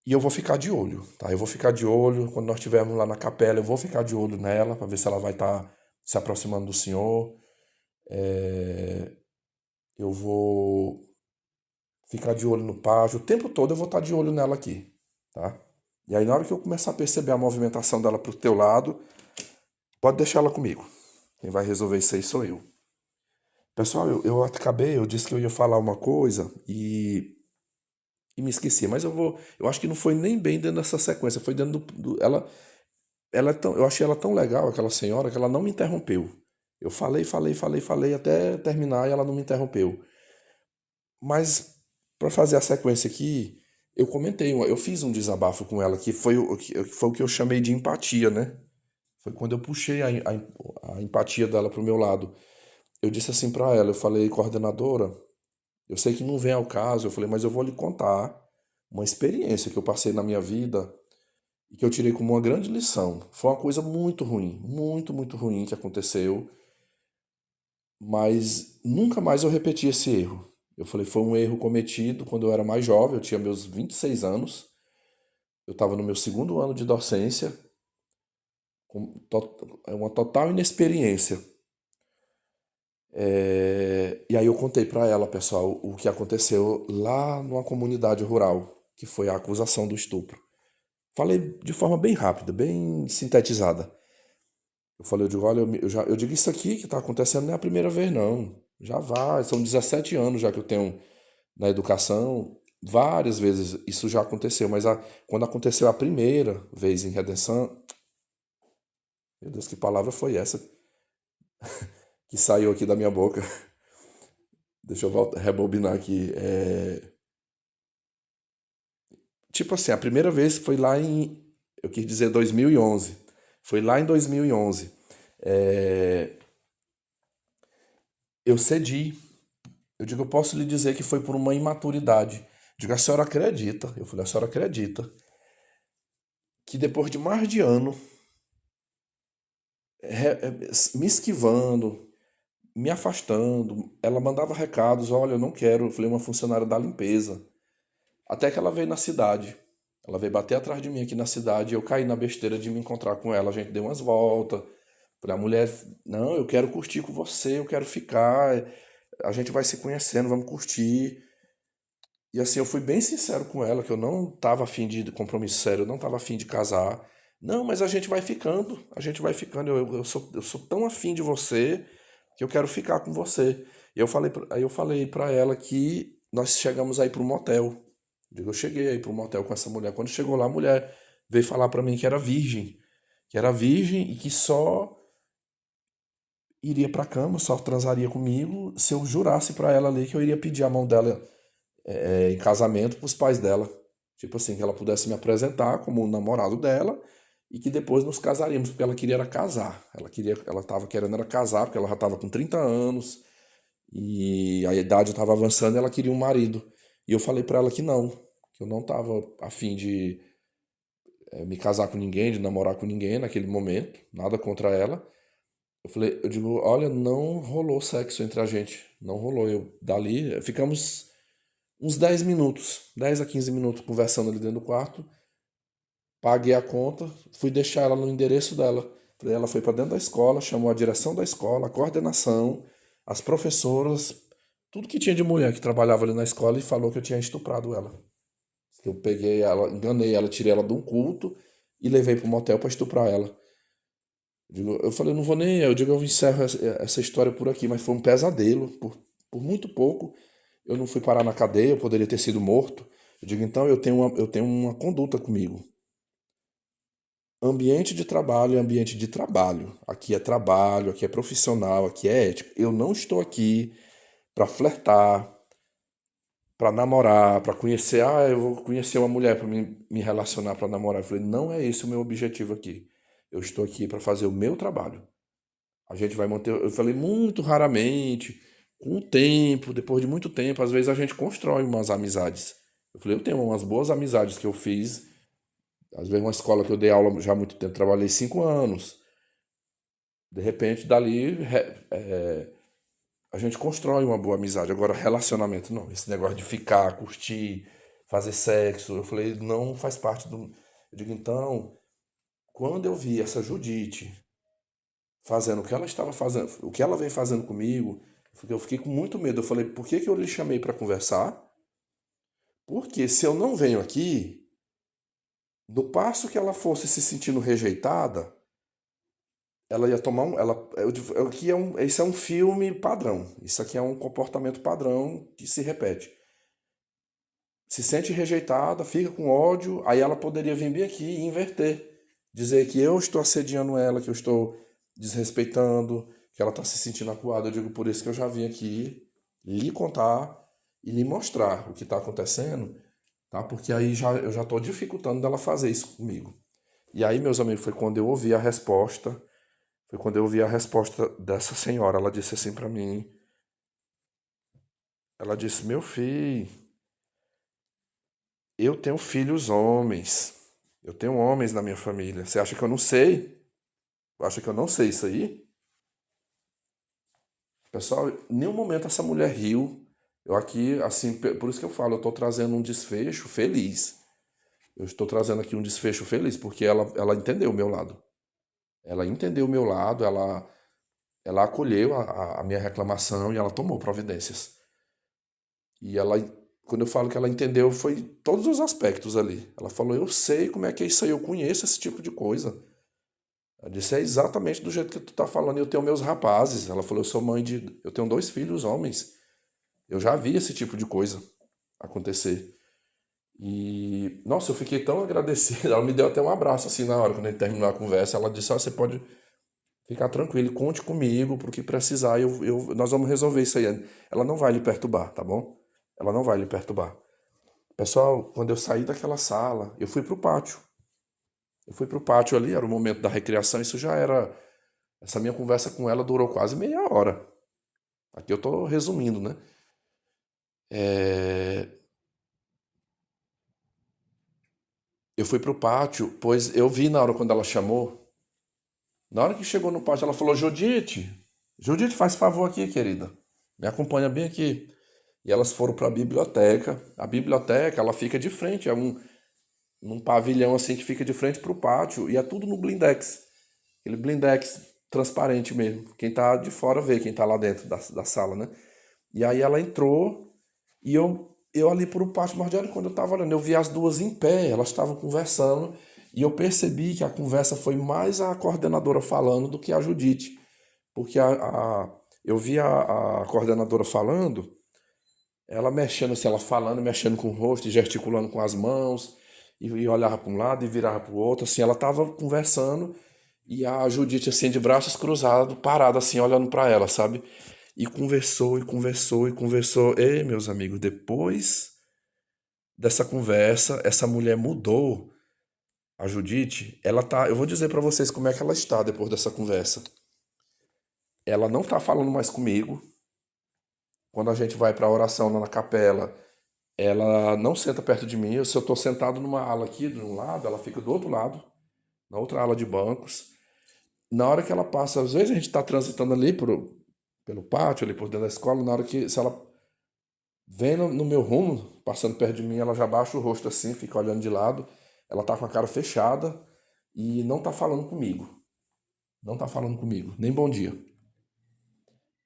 E eu vou ficar de olho, tá? Eu vou ficar de olho, quando nós estivermos lá na capela, eu vou ficar de olho nela, para ver se ela vai estar se aproximando do Senhor. É, eu vou ficar de olho no pátio, o tempo todo eu vou estar de olho nela aqui, tá? E aí na hora que eu começar a perceber a movimentação dela pro teu lado, pode deixar ela comigo. Quem vai resolver isso aí sou eu. Pessoal, eu disse que eu ia falar uma coisa e me esqueci, mas eu acho que não foi nem bem dentro dessa sequência, foi dentro eu achei ela tão legal, aquela senhora, que ela não me interrompeu. Eu falei até terminar e ela não me interrompeu. Mas para fazer a sequência aqui, eu fiz um desabafo com ela que foi o que eu chamei de empatia, né? Foi quando eu puxei a empatia dela pro meu lado. Eu disse assim para ela, eu falei, coordenadora, eu sei que não vem ao caso, eu falei, mas eu vou lhe contar uma experiência que eu passei na minha vida e que eu tirei como uma grande lição. Foi uma coisa muito ruim, muito ruim que aconteceu, mas nunca mais eu repeti esse erro. Eu falei, foi um erro cometido quando eu era mais jovem, eu tinha meus 26 anos, eu estava no meu segundo ano de docência, uma total inexperiência. E aí eu contei para ela, pessoal, o que aconteceu lá numa comunidade rural, que foi a acusação do estupro. Falei de forma bem rápida, bem sintetizada. Eu falei, eu digo, olha, eu digo isso aqui que está acontecendo não é a primeira vez, não. Já vai, são 17 anos já que eu tenho na educação, várias vezes isso já aconteceu, mas quando aconteceu a primeira vez em Redenção, meu Deus, que palavra foi essa que saiu aqui da minha boca? Deixa eu rebobinar aqui. Tipo assim, a primeira vez foi lá eu quis dizer 2011. Foi lá em 2011. É, eu cedi. Eu digo, eu posso lhe dizer que foi por uma imaturidade. Eu digo, a senhora acredita? Eu falei, a senhora acredita que depois de mais de ano, me esquivando, me afastando, ela mandava recados, olha, eu não quero, eu falei, uma funcionária da limpeza. Até que ela veio na cidade. Ela veio bater atrás de mim aqui na cidade e eu caí na besteira de me encontrar com ela. A gente deu umas voltas. Falei, a mulher, não, eu quero curtir com você, eu quero ficar. A gente vai se conhecendo, vamos curtir. E assim, eu fui bem sincero com ela, que eu não tava afim de compromisso sério, eu não tava afim de casar. Não, mas a gente vai ficando. Eu sou tão afim de você que eu quero ficar com você. Aí eu falei pra ela que nós chegamos aí pro motel. Digo, eu cheguei aí pro motel com essa mulher. Quando chegou lá, a mulher veio falar pra mim que era virgem e que só iria pra cama, só transaria comigo se eu jurasse pra ela ali que eu iria pedir a mão dela em casamento pros pais dela. Tipo assim, que ela pudesse me apresentar como o namorado dela e que depois nos casaríamos, porque ela queria era casar. Ela tava querendo era casar, porque ela já tava com 30 anos e a idade estava avançando e ela queria um marido. E eu falei pra ela que não, que eu não tava afim de me casar com ninguém, de namorar com ninguém naquele momento, nada contra ela. Eu digo, olha, não rolou sexo entre a gente, não rolou. Eu dali, ficamos uns 10 minutos, 10 a 15 minutos conversando ali dentro do quarto. Paguei a conta, fui deixar ela no endereço dela. Ela foi para dentro da escola, chamou a direção da escola, a coordenação, as professoras, tudo que tinha de mulher que trabalhava ali na escola e falou que eu tinha estuprado ela. Que eu peguei ela, enganei ela, tirei ela de um culto e levei para o motel para estuprar ela. Eu falei, não vou nem. Eu digo, eu encerro essa história por aqui, mas foi um pesadelo. Por muito pouco eu não fui parar na cadeia, eu poderia ter sido morto. Eu digo, então eu tenho uma conduta comigo. Ambiente de trabalho é ambiente de trabalho, aqui é profissional, aqui é ético. Eu não estou aqui para flertar, para namorar, para conhecer. Ah, eu vou conhecer uma mulher para me relacionar, para namorar. Eu falei, não é esse o meu objetivo aqui. Eu estou aqui para fazer o meu trabalho. A gente vai manter. Eu falei muito raramente, com o tempo, depois de muito tempo, às vezes a gente constrói umas amizades. Eu falei, eu tenho umas boas amizades que eu fiz. Às vezes, uma escola que eu dei aula já há muito tempo, trabalhei 5 anos. De repente, dali, a gente constrói uma boa amizade. Agora, relacionamento, não. Esse negócio de ficar, curtir, fazer sexo. Eu falei, não faz parte do. Eu digo, então, quando eu vi essa Judite fazendo o que ela estava fazendo, o que ela veio fazendo comigo, eu fiquei com muito medo. Eu falei, por que que eu lhe chamei para conversar? Porque se eu não venho aqui, no passo que ela fosse se sentindo rejeitada, ela ia tomar um. Aqui esse é um filme padrão. Isso aqui é um comportamento padrão que se repete. Se sente rejeitada, fica com ódio, aí ela poderia vir bem aqui e inverter. Dizer que eu estou assediando ela, que eu estou desrespeitando, que ela está se sentindo acuada. Eu digo por isso que eu já vim aqui lhe contar e lhe mostrar o que está acontecendo, tá? Porque aí eu já estou dificultando dela fazer isso comigo. E aí, meus amigos, foi quando eu ouvi a resposta, foi quando eu ouvi a resposta dessa senhora. Ela disse assim para mim, ela disse, meu filho, eu tenho filhos homens. Eu tenho homens na minha família. Você acha que eu não sei? Acha que eu não sei isso aí? Pessoal, em nenhum momento essa mulher riu. Eu aqui, assim, por isso que eu falo, eu estou trazendo um desfecho feliz. Eu estou trazendo aqui um desfecho feliz, porque ela entendeu o meu lado. Ela entendeu o meu lado, ela acolheu a minha reclamação e ela tomou providências. E ela, quando eu falo que ela entendeu, foi em todos os aspectos ali. Ela falou, eu sei como é que é isso aí, eu conheço esse tipo de coisa. Ela disse, é exatamente do jeito que tu tá falando, eu tenho meus rapazes. Ela falou, eu sou mãe de. Eu tenho 2 filhos homens. Eu já vi esse tipo de coisa acontecer. E, nossa, eu fiquei tão agradecido. Ela me deu até um abraço assim na hora, quando a gente terminou a conversa. Ela disse, ó, você pode ficar tranquilo, conte comigo, pro que precisar, nós vamos resolver isso aí. Ela não vai lhe perturbar, tá bom? Ela não vai lhe perturbar. Pessoal, quando eu saí daquela sala, eu fui pro pátio. Eu fui pro pátio ali, era o momento da recreação, isso já era. Essa minha conversa com ela durou quase meia hora. Aqui eu tô resumindo, né? É, eu fui pro pátio, pois eu vi na hora quando ela chamou. Na hora que chegou no pátio, ela falou: Judite, Judite, faz favor aqui, querida. Me acompanha bem aqui. E elas foram para a biblioteca. A biblioteca, ela fica de frente, num pavilhão assim que fica de frente pro pátio. E é tudo no blindex. Aquele blindex transparente mesmo. Quem tá de fora vê quem tá lá dentro da sala, né? E aí ela entrou e eu ali pro pátio, mas olha, quando eu tava olhando, eu vi as duas em pé, elas estavam conversando e eu percebi que a conversa foi mais a coordenadora falando do que a Judite. Porque eu vi a coordenadora falando, ela mexendo assim, ela falando, mexendo com o rosto e gesticulando com as mãos, e olhava para um lado e virava para o outro, assim, ela tava conversando e a Judite assim de braços cruzados, parada assim, olhando para ela, sabe? E conversou e conversou e conversou. Ei, meus amigos, depois dessa conversa, essa mulher mudou. A Judite, ela tá, eu vou dizer para vocês como é que ela está depois dessa conversa. Ela não tá falando mais comigo. Quando a gente vai para a oração lá na capela, ela não senta perto de mim. Se eu tô sentado numa ala aqui, de um lado, ela fica do outro lado, na outra ala de bancos. Na hora que ela passa, às vezes a gente está transitando ali pelo pátio, ali por dentro da escola, na hora que, se ela vem no meu rumo, passando perto de mim, ela já baixa o rosto assim, fica olhando de lado. Ela tá com a cara fechada e não tá falando comigo. Não tá falando comigo, nem bom dia.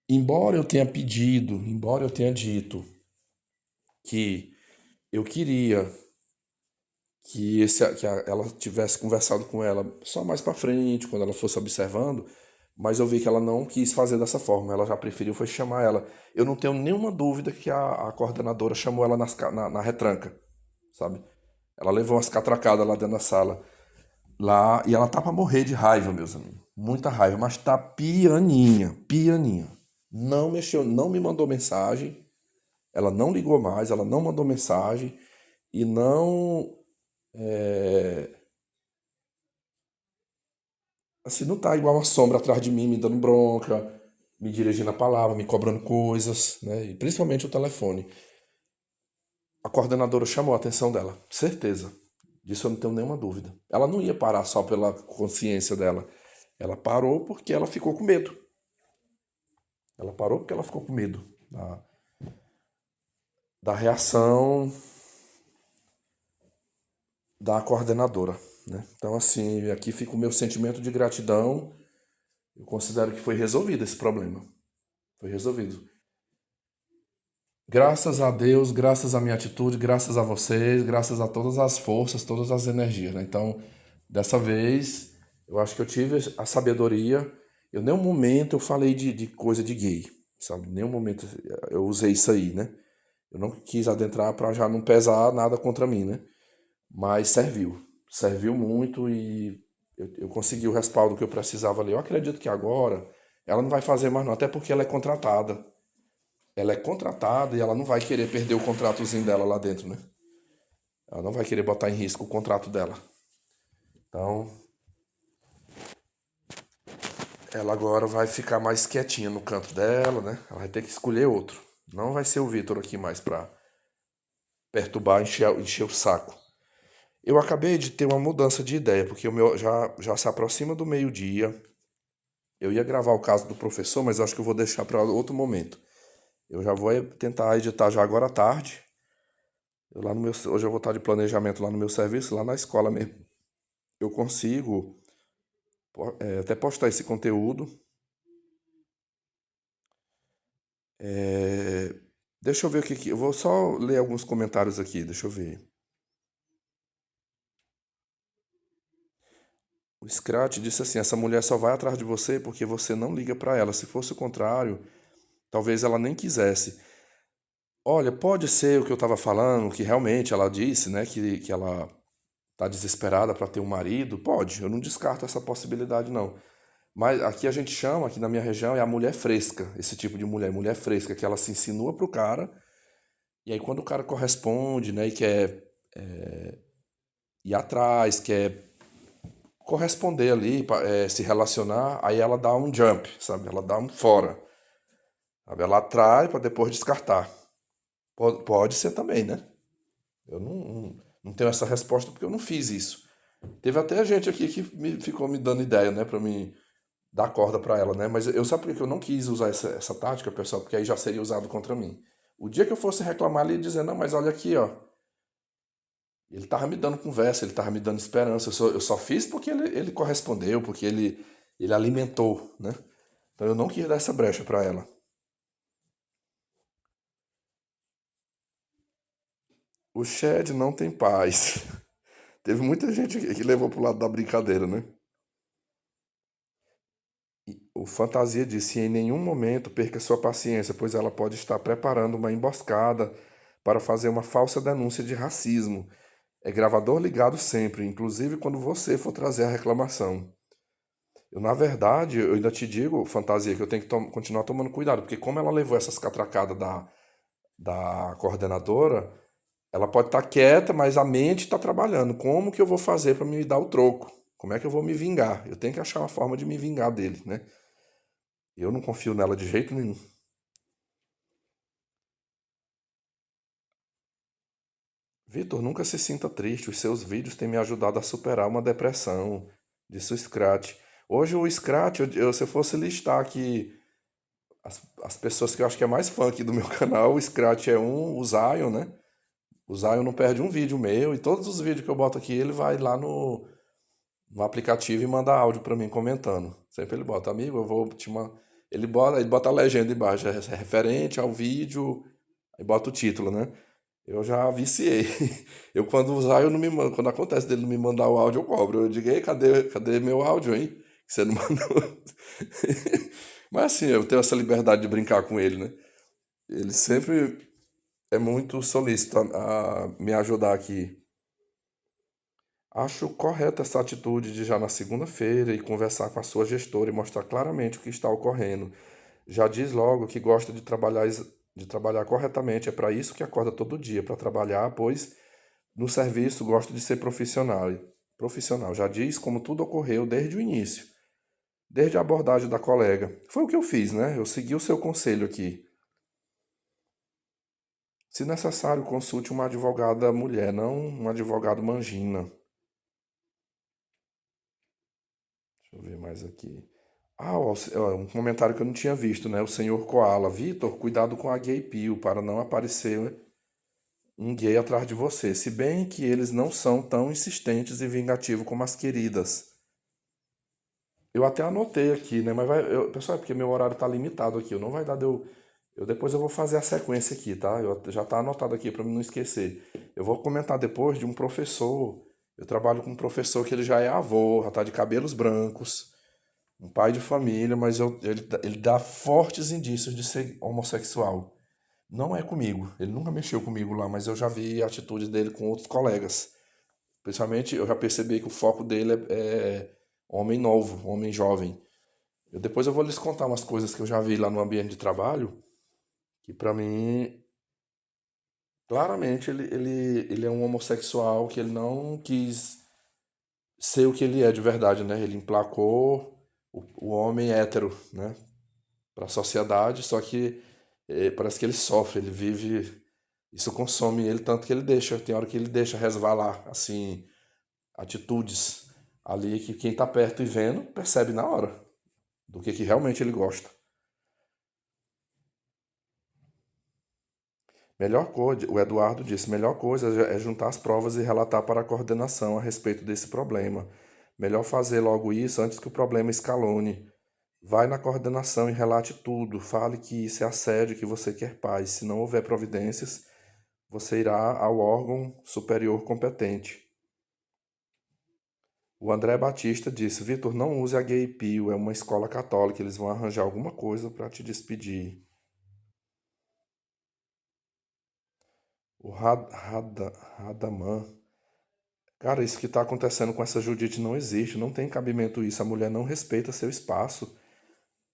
Embora eu tenha pedido, embora eu tenha dito que eu queria ela tivesse conversado com ela só mais pra frente, quando ela fosse observando, mas eu vi que ela não quis fazer dessa forma, ela já preferiu foi chamar ela. Eu não tenho nenhuma dúvida que a coordenadora chamou ela na retranca, sabe? Ela levou umas catracadas lá dentro da sala, lá, e ela tá pra morrer de raiva, meus amigos. Muita raiva, mas tá pianinha, pianinha. Não mexeu, não me mandou mensagem, ela não ligou mais, ela não mandou mensagem e não assim, não tá igual uma sombra atrás de mim, me dando bronca, me dirigindo a palavra, me cobrando coisas, né? E principalmente o telefone. A coordenadora chamou a atenção dela, certeza. Disso eu não tenho nenhuma dúvida. Ela não ia parar só pela consciência dela. Ela parou porque ela ficou com medo. Ela parou porque ela ficou com medo da reação da coordenadora, né? Então, assim, aqui fica o meu sentimento de gratidão. Eu considero que foi resolvido esse problema. Foi resolvido. Graças a Deus, graças à minha atitude, graças a vocês, graças a todas as forças, todas as energias, né? Então, dessa vez, eu acho que eu tive a sabedoria. Eu, em nenhum momento eu falei de coisa de gay, sabe? Em nenhum momento eu usei isso aí, né? Eu não quis adentrar para já não pesar nada contra mim, né? Mas serviu. Serviu muito e eu consegui o respaldo que eu precisava ali. Eu acredito que agora ela não vai fazer mais não, até porque ela é contratada. Ela é contratada e ela não vai querer perder o contratozinho dela lá dentro, né? Ela não vai querer botar em risco o contrato dela. Então, ela agora vai ficar mais quietinha no canto dela, né? Ela vai ter que escolher outro. Não vai ser o Vitor aqui mais pra perturbar, encher o saco. Eu acabei de ter uma mudança de ideia, porque o meu já se aproxima do meio-dia. Eu ia gravar o caso do professor, mas acho que eu vou deixar para outro momento. Eu já vou tentar editar já agora à tarde. Hoje eu vou estar de planejamento lá no meu serviço, lá na escola mesmo. Eu consigo até postar esse conteúdo. É, deixa eu ver o que. Eu vou só ler alguns comentários aqui, deixa eu ver. O Scrat disse assim: essa mulher só vai atrás de você porque você não liga para ela. Se fosse o contrário, talvez ela nem quisesse. Olha, pode ser o que eu estava falando, que realmente ela disse, né, que ela tá desesperada para ter um marido. Pode, eu não descarto essa possibilidade, não. Mas aqui a gente chama, aqui na minha região, é a mulher fresca, esse tipo de mulher, mulher fresca, que ela se insinua pro cara, e aí quando o cara corresponde, né, e quer ir atrás, quer corresponder ali, se relacionar, aí ela dá um jump, sabe? Ela dá um fora. Sabe? Ela atrai para depois descartar. Pode ser também, né? Eu não tenho essa resposta porque eu não fiz isso. Teve até gente aqui que ficou me dando ideia, né, para mim dar corda para ela, né? Mas eu sabe por que eu não quis usar essa tática, pessoal? Porque aí já seria usado contra mim. O dia que eu fosse reclamar, ele ia dizer, não, mas olha aqui, ó. Ele tava me dando conversa, ele tava me dando esperança. Eu só fiz porque ele correspondeu, porque ele alimentou, né? Então eu não quis dar essa brecha para ela. O Shed não tem paz. Teve muita gente que levou pro lado da brincadeira, né? O Fantasia disse: em nenhum momento perca sua paciência, pois ela pode estar preparando uma emboscada para fazer uma falsa denúncia de racismo. É gravador ligado sempre, inclusive quando você for trazer a reclamação. Na verdade, eu ainda te digo, Fantasia, que eu tenho que continuar tomando cuidado, porque como ela levou essas catracadas da coordenadora, ela pode estar quieta, mas a mente está trabalhando. Como que eu vou fazer para me dar o troco? Como é que eu vou me vingar? Eu tenho que achar uma forma de me vingar dele, né? Eu não confio nela de jeito nenhum. Vitor, nunca se sinta triste. Os seus vídeos têm me ajudado a superar uma depressão, disse o Scrat. Hoje o Scrat, se eu fosse listar aqui as pessoas que eu acho que é mais fã aqui do meu canal, o Scrat é um, o Zion, né? O Zion não perde um vídeo meu e todos os vídeos que eu boto aqui, ele vai lá no aplicativo e manda áudio pra mim comentando. Sempre ele bota, amigo, eu vou te mandar. Ele bota a legenda embaixo, é referente ao vídeo, aí bota o título, né? Eu já viciei. Eu quando usar, eu não me mando. Quando acontece dele não me mandar o áudio, eu cobro. Eu digo, ei, cadê meu áudio, hein? Que você não mandou. Mas assim, eu tenho essa liberdade de brincar com ele, né? Ele sempre é muito solícito a me ajudar aqui. Acho correta essa atitude de já na segunda-feira e conversar com a sua gestora e mostrar claramente o que está ocorrendo. Já diz logo que gosta de trabalhar corretamente. É para isso que acorda todo dia, para trabalhar, pois no serviço gosta de ser profissional. Profissional. Já diz como tudo ocorreu desde o início. desde a abordagem da colega. Foi o que eu fiz, né? Eu segui o seu conselho aqui. Se necessário, consulte uma advogada mulher, não um advogado mangina. Deixa eu ver mais aqui. Um comentário que eu não tinha visto, né? O senhor Koala. Vitor, cuidado com a gay pill para não aparecer um gay atrás de você. Se bem que eles não são tão insistentes e vingativos como as queridas. Eu até anotei aqui, né? Mas pessoal, é porque meu horário tá limitado aqui. Não vai dar de depois eu vou fazer a sequência aqui, tá? Já tá anotado aqui para não esquecer. Eu vou comentar depois de um professor. Eu trabalho com um professor que ele já é avô, já tá de cabelos brancos, um pai de família, mas ele dá fortes indícios de ser homossexual. Não é comigo, ele nunca mexeu comigo lá, mas eu já vi a atitude dele com outros colegas. Principalmente eu já percebi que o foco dele é homem novo, homem jovem. Depois eu vou lhes contar umas coisas que eu já vi lá no ambiente de trabalho, que pra mim, claramente, ele é um homossexual que ele não quis ser o que ele é de verdade, né? Ele emplacou o homem hétero, né? Para a sociedade, só que parece que ele sofre, ele vive, isso consome ele tanto que ele deixa, tem hora que ele deixa resvalar, assim, atitudes ali que quem tá perto e vendo percebe na hora do que realmente ele gosta. Melhor coisa, o Eduardo disse, melhor coisa é juntar as provas e relatar para a coordenação a respeito desse problema. Melhor fazer logo isso antes que o problema escalone. Vai na coordenação e relate tudo. Fale que isso é assédio, que você quer paz. Se não houver providências, você irá ao órgão superior competente. O André Batista disse, Vitor, não use a Gay Pio, é uma escola católica, eles vão arranjar alguma coisa para te despedir. O Radaman, cara, isso que está acontecendo com essa Judite não existe, não tem cabimento isso, a mulher não respeita seu espaço.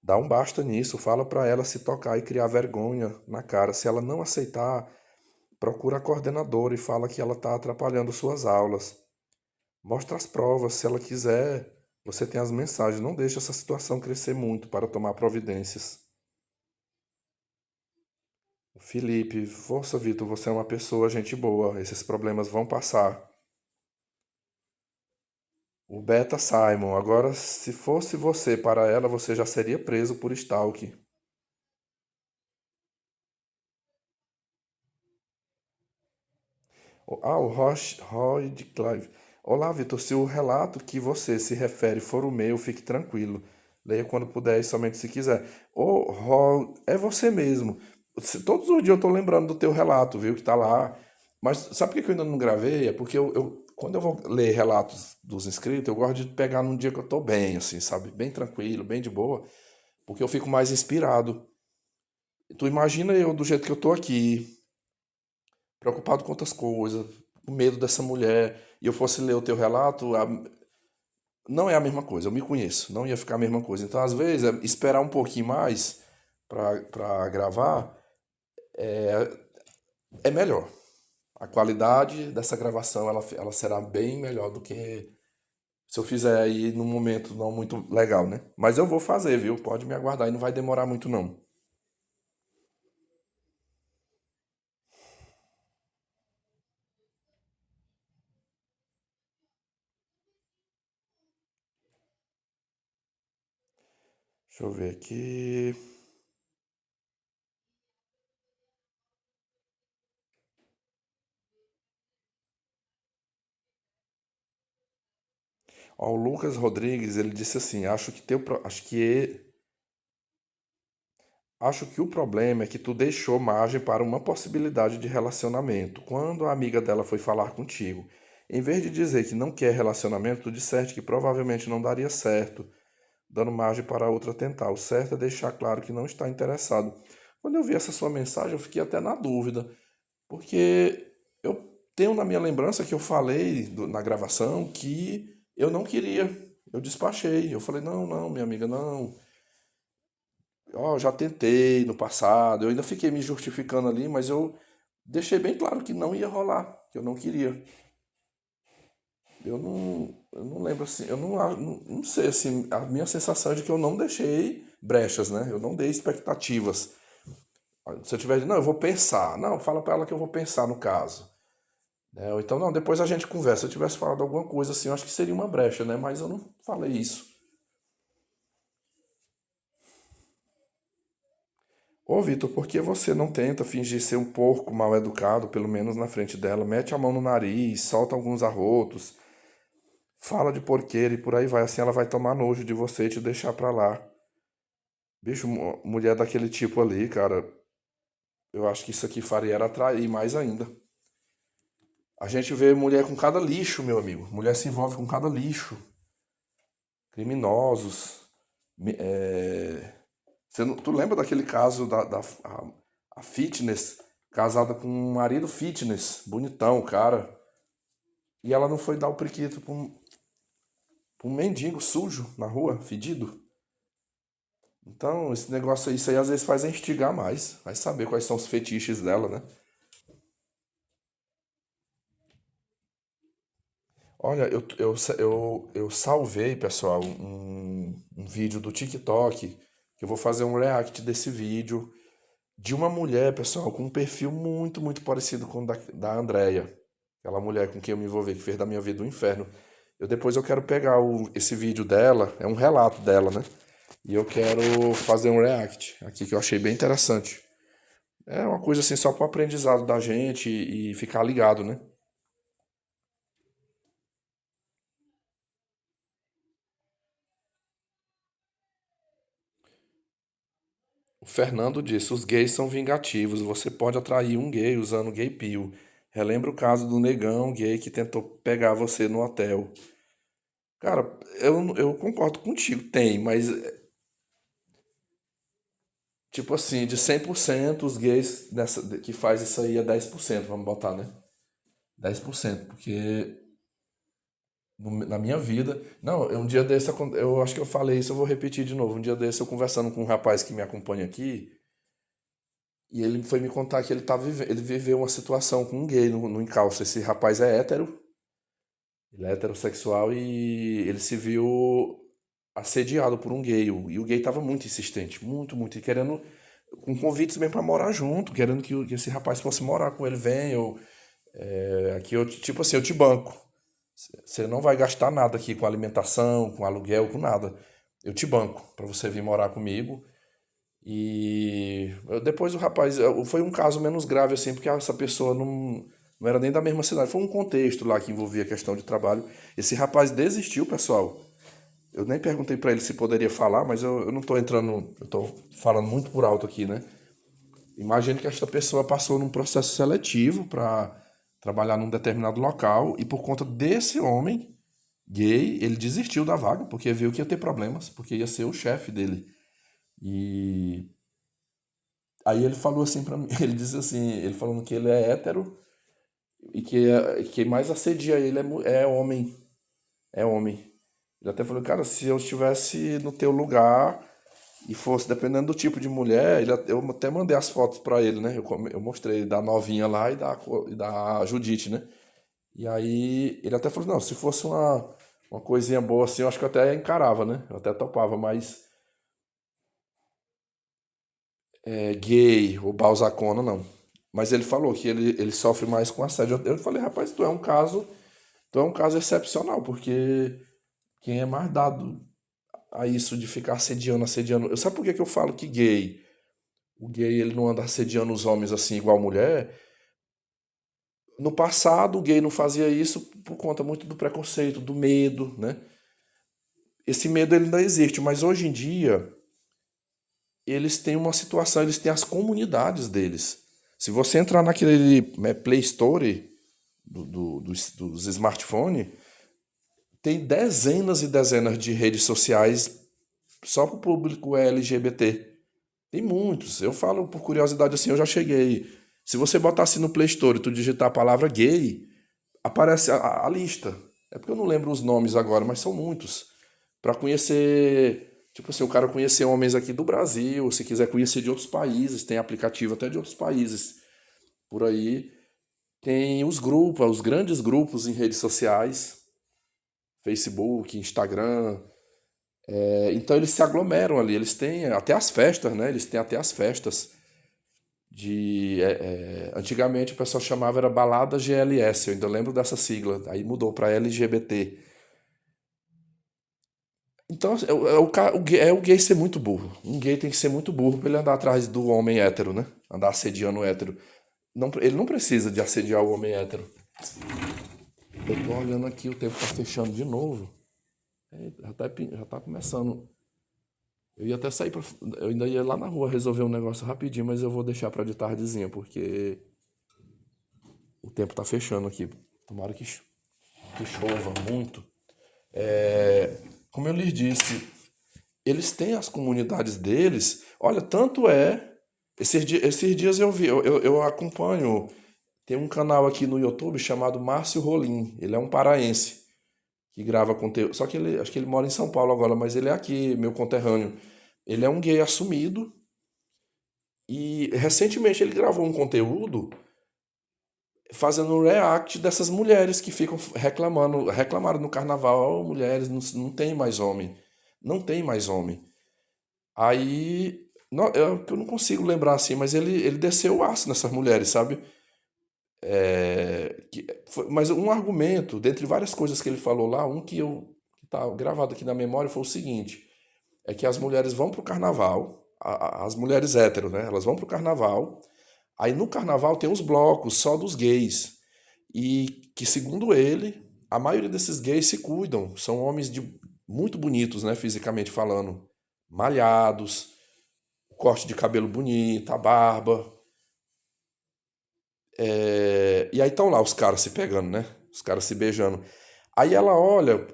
Dá um basta nisso, fala para ela se tocar e criar vergonha na cara. Se ela não aceitar, procura a coordenadora e fala que ela está atrapalhando suas aulas. Mostra as provas, se ela quiser, você tem as mensagens. Não deixe essa situação crescer muito para tomar providências. Felipe, força, Vitor, você é uma pessoa, gente boa. Esses problemas vão passar. O Beta Simon, agora se fosse você para ela, você já seria preso por stalking. O Roy de Clive. Olá, Vitor. Se o relato que você se refere for o meu, fique tranquilo. Leia quando puder e somente se quiser. Ô, Roy, é você mesmo. Todos os dias eu tô lembrando do teu relato, viu? Que tá lá. Mas sabe por que eu ainda não gravei? É porque quando eu vou ler relatos dos inscritos, eu gosto de pegar num dia que eu tô bem, assim, sabe? Bem tranquilo, bem de boa. Porque eu fico mais inspirado. Tu imagina eu do jeito que eu tô aqui, preocupado com outras coisas, com medo dessa mulher, e eu fosse ler o teu relato, não é a mesma coisa, eu me conheço, não ia ficar a mesma coisa. Então, às vezes, esperar um pouquinho mais para gravar é melhor. A qualidade dessa gravação ela será bem melhor do que se eu fizer aí num momento não muito legal, né? Mas eu vou fazer, viu? Pode me aguardar e não vai demorar muito não. Deixa eu ver aqui. Ó, o Lucas Rodrigues, ele disse assim: Acho que o problema é que tu deixou margem para uma possibilidade de relacionamento. Quando a amiga dela foi falar contigo, em vez de dizer que não quer relacionamento, tu disseste que provavelmente não daria certo, dando margem para a outra tentar. O certo é deixar claro que não está interessado. Quando eu vi essa sua mensagem, eu fiquei até na dúvida, porque eu tenho na minha lembrança que eu falei na gravação que eu não queria. Eu despachei. Eu falei: não, não, minha amiga, não. Ó, já tentei no passado, eu ainda fiquei me justificando ali, mas eu deixei bem claro que não ia rolar, que eu não queria. Eu não lembro assim, eu não sei assim, a minha sensação é de que eu não deixei brechas, né? Eu não dei expectativas. Se eu tiver, não, eu vou pensar. Não, fala pra ela que eu vou pensar no caso. Né? Ou então, não, depois a gente conversa. Se eu tivesse falado alguma coisa assim, eu acho que seria uma brecha, né? Mas eu não falei isso. Ô, Vitor, por que você não tenta fingir ser um porco mal educado, pelo menos na frente dela? Mete a mão no nariz, solta alguns arrotos, fala de porqueira e por aí vai. Assim ela vai tomar nojo de você e te deixar pra lá. Bicho, mulher daquele tipo ali, cara, eu acho que isso aqui faria ela atrair mais ainda. A gente vê mulher com cada lixo, meu amigo. Mulher se envolve com cada lixo. Criminosos. Tu lembra daquele caso a fitness, casada com um marido fitness, bonitão, cara. E ela não foi dar o priquito pra um mendigo sujo na rua, fedido. Então, esse negócio aí, isso aí às vezes faz a instigar mais. Vai saber quais são os fetiches dela, né? Olha, eu salvei, pessoal, um vídeo do TikTok, que eu vou fazer um react desse vídeo, de uma mulher, pessoal, com um perfil muito, muito parecido com o da Andrea. Aquela mulher com quem eu me envolvi, que fez da minha vida um inferno. Depois eu quero pegar esse vídeo dela, é um relato dela, né? E eu quero fazer um react aqui que eu achei bem interessante. É uma coisa assim só para o aprendizado da gente e ficar ligado, né? O Fernando disse: os gays são vingativos, você pode atrair um gay usando gay pill. Relembra o caso do negão gay que tentou pegar você no hotel. Cara, eu concordo contigo, tem, mas tipo assim, de 100% os gays que faz isso aí é 10%, vamos botar, né? 10%, porque na minha vida. Não, um dia desse, eu acho que eu falei isso, eu vou repetir de novo. Um dia desse, eu conversando com um rapaz que me acompanha aqui, e ele foi me contar que ele viveu uma situação com um gay no encalço. Esse rapaz é hétero, ele é heterossexual e ele se viu assediado por um gay. E o gay tava muito insistente, muito, muito, e querendo, com convites mesmo pra morar junto, querendo que esse rapaz fosse morar com ele. Vem, aqui eu, tipo assim, eu te banco. Você não vai gastar nada aqui com alimentação, com aluguel, com nada. Eu te banco pra você vir morar comigo. E depois o rapaz, foi um caso menos grave assim, porque essa pessoa não era nem da mesma cidade. Foi um contexto lá que envolvia questão de trabalho. Esse rapaz desistiu, pessoal. Eu nem perguntei pra ele se poderia falar, mas eu não tô entrando, eu tô falando muito por alto aqui, né? Imagine que esta pessoa passou num processo seletivo para trabalhar num determinado local e por conta desse homem gay, ele desistiu da vaga porque viu que ia ter problemas, porque ia ser o chefe dele. E aí ele falou assim pra mim, ele disse assim, ele falando que ele é hétero e que quem mais assedia ele é homem, é homem. Ele até falou, cara, se eu estivesse no teu lugar e fosse dependendo do tipo de mulher, eu até mandei as fotos pra ele, né? Eu mostrei da novinha lá e da Judite, né? E aí ele até falou, não, se fosse uma coisinha boa assim, eu acho que eu até encarava, né? Eu até topava, mas gay ou balzacona, não. Mas ele falou que ele sofre mais com assédio. Eu falei, rapaz, tu é um caso excepcional, porque quem é mais dado a isso de ficar assediando, assediando. Eu sabe por que que eu falo que o gay ele não anda assediando os homens assim igual mulher? No passado, o gay não fazia isso por conta muito do preconceito, do medo, né? Esse medo ele ainda existe, mas hoje em dia eles têm uma situação, eles têm as comunidades deles. Se você entrar naquele Play Store dos smartphones, tem dezenas e dezenas de redes sociais só para o público LGBT. Tem muitos. Eu falo por curiosidade assim, eu já cheguei. Se você botar assim no Play Store e tu digitar a palavra gay, aparece a lista. É porque eu não lembro os nomes agora, mas são muitos. Para conhecer, tipo assim, o cara conhecer homens aqui do Brasil, se quiser conhecer de outros países, tem aplicativo até de outros países por aí. Tem os grupos, os grandes grupos em redes sociais. Facebook, Instagram. Então eles se aglomeram ali, eles têm até as festas, né? Eles têm até as festas antigamente o pessoal chamava era balada GLS, eu ainda lembro dessa sigla, aí mudou para LGBT. Então é o gay ser muito burro. Um gay tem que ser muito burro para ele andar atrás do homem hétero, né? Andar assediando o hétero. Não, ele não precisa de assediar o homem hétero. Eu tô olhando aqui, o tempo tá fechando de novo. Já tá começando. Eu ia até sair pra. Eu ainda ia lá na rua resolver um negócio rapidinho, mas eu vou deixar pra de tardezinha, porque o tempo tá fechando aqui. Tomara que chova muito. Como eu lhes disse, eles têm as comunidades deles. Olha, tanto é. Esses dias eu vi, eu acompanho. Tem um canal aqui no YouTube chamado Márcio Rolim. Ele é um paraense que grava conteúdo. Só que ele, acho que ele mora em São Paulo agora, mas ele é aqui, meu conterrâneo. Ele é um gay assumido e recentemente ele gravou um conteúdo fazendo um react dessas mulheres que ficam reclamaram no carnaval, "Oh, mulheres, não tem mais homem. Não tem mais homem. Aí, eu não consigo lembrar assim, mas ele desceu o aço nessas mulheres, sabe? Mas um argumento, dentre várias coisas que ele falou lá, que tá gravado aqui na memória foi o seguinte, é que as mulheres vão pro carnaval, as mulheres hétero, né? Elas vão pro carnaval, aí no carnaval tem os blocos só dos gays, e que segundo ele, a maioria desses gays se cuidam, são homens muito bonitos, né, fisicamente falando, malhados, corte de cabelo bonito, a barba, e aí estão lá os caras se pegando, né? Os caras se beijando. Aí ela olha,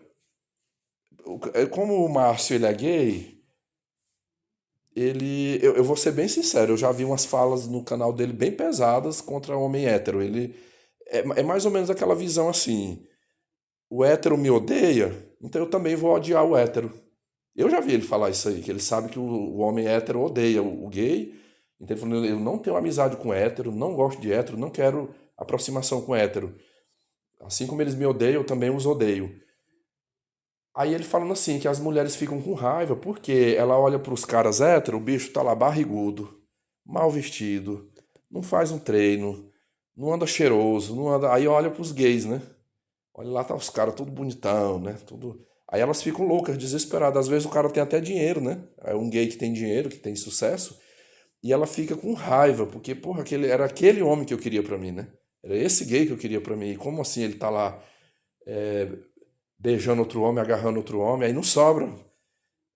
como o Márcio ele é gay, eu vou ser bem sincero, eu já vi umas falas no canal dele bem pesadas contra o homem hétero. Ele é mais ou menos aquela visão assim: o hétero me odeia, então eu também vou odiar o hétero. Eu já vi ele falar isso aí, que ele sabe que o homem hétero odeia o gay, então ele falou: eu não tenho amizade com hétero, não gosto de hétero, não quero aproximação com hétero. Assim como eles me odeiam, eu também os odeio. Aí ele falando assim, que as mulheres ficam com raiva porque ela olha pros caras hétero, o bicho tá lá barrigudo, mal vestido, não faz um treino, não anda cheiroso, não anda. Aí olha pros gays, né? Olha lá, tá os caras tudo bonitão, né? Tudo. Aí elas ficam loucas, desesperadas. Às vezes o cara tem até dinheiro, né? É um gay que tem dinheiro, que tem sucesso, e ela fica com raiva, porque, porra, era aquele homem que eu queria pra mim, né? Era esse gay que eu queria pra mim. E como assim ele tá lá beijando outro homem, agarrando outro homem, aí não sobra.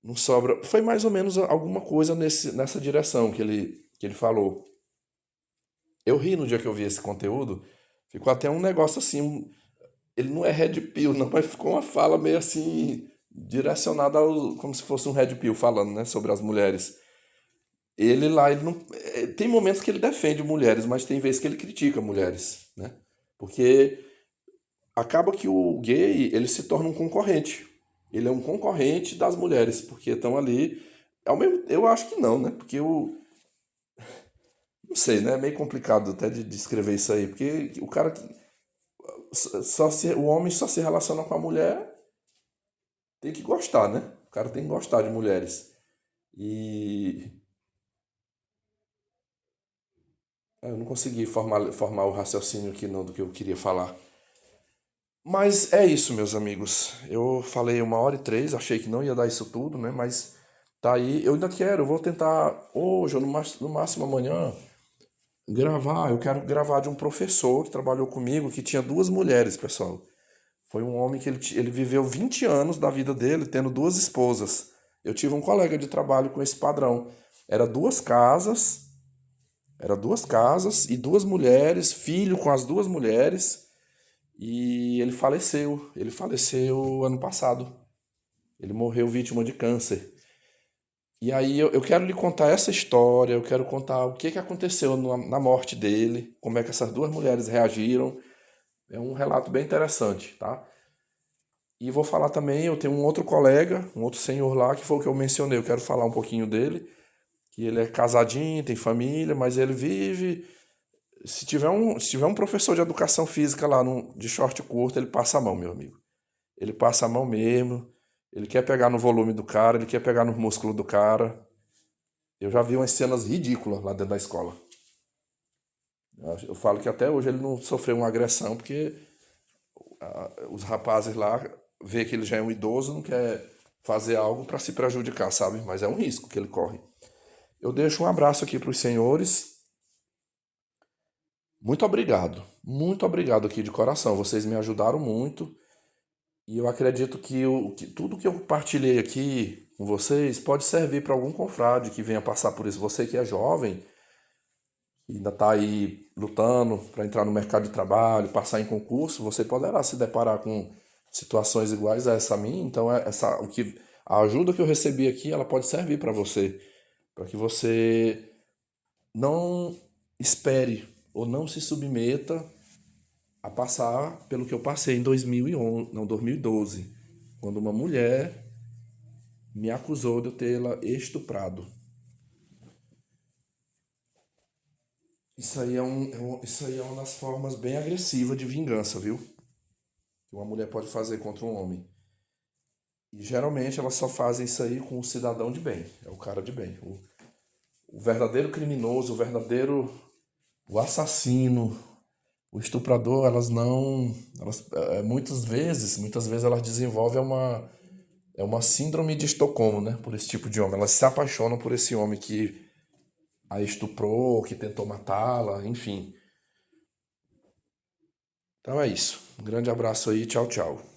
Não sobra. Foi mais ou menos alguma coisa nessa direção que ele falou. Eu ri no dia que eu vi esse conteúdo, ficou até um negócio assim. Ele não é red pill, não, mas ficou uma fala meio assim, direcionada como se fosse um red pill falando, né, sobre as mulheres. Ele lá, ele não. Tem momentos que ele defende mulheres, mas tem vezes que ele critica mulheres, né? Porque acaba que o gay, ele se torna um concorrente. Ele é um concorrente das mulheres, porque estão ali. Eu acho que não, né? Porque não sei, né? É meio complicado até de descrever isso aí, porque o cara o homem só se relaciona com a mulher, tem que gostar, né? O cara tem que gostar de mulheres. E eu não consegui formar o raciocínio aqui não do que eu queria falar. Mas é isso, meus amigos. Eu falei 1h03, achei que não ia dar isso tudo, né? Mas tá aí. Eu ainda quero, eu vou tentar hoje ou no máximo amanhã gravar. Eu quero gravar de um professor que trabalhou comigo, que tinha duas mulheres, pessoal. Foi um homem que ele viveu 20 anos da vida dele tendo duas esposas. Eu tive um colega de trabalho com esse padrão. Era duas casas, era duas casas e duas mulheres, filho com as duas mulheres. E ele faleceu. Ele faleceu ano passado. Ele morreu vítima de câncer. E aí eu quero lhe contar essa história, eu quero contar o que aconteceu na morte dele, como é que essas duas mulheres reagiram. É um relato bem interessante, tá? E vou falar também, eu tenho um outro colega, um outro senhor lá, que foi o que eu mencionei, eu quero falar um pouquinho dele, que ele é casadinho, tem família, mas ele vive. Se tiver um professor de educação física lá de short curto, ele passa a mão, meu amigo. ele passa a mão mesmo, ele quer pegar no volume do cara, ele quer pegar no músculo do cara. Eu já vi umas cenas ridículas lá dentro da escola. Eu falo que até hoje ele não sofreu uma agressão, porque os rapazes lá vê que ele já é um idoso, não quer fazer algo para se prejudicar, sabe? Mas é um risco que ele corre. Eu deixo um abraço aqui para os senhores. Muito obrigado aqui de coração. Vocês me ajudaram muito e eu acredito que tudo que eu partilhei aqui com vocês pode servir para algum confrade que venha passar por isso. Você que é jovem, ainda está aí lutando para entrar no mercado de trabalho, passar em concurso, você poderá se deparar com situações iguais a essa minha. Então, a ajuda que eu recebi aqui, ela pode servir para que você não espere ou não se submeta a passar pelo que eu passei em 2011, não, 2012, quando uma mulher me acusou de eu tê-la estuprado. Isso aí é uma das formas bem agressivas de vingança, viu? Que uma mulher pode fazer contra um homem. E geralmente elas só fazem isso aí com o cidadão de bem, é o cara de bem. O verdadeiro criminoso, o assassino, o estuprador, elas não, elas, muitas vezes elas desenvolvem é uma síndrome de Estocolmo, né? Por esse tipo de homem. Elas se apaixonam por esse homem que a estuprou, que tentou matá-la, enfim. Então é isso. Um grande abraço aí, tchau, tchau.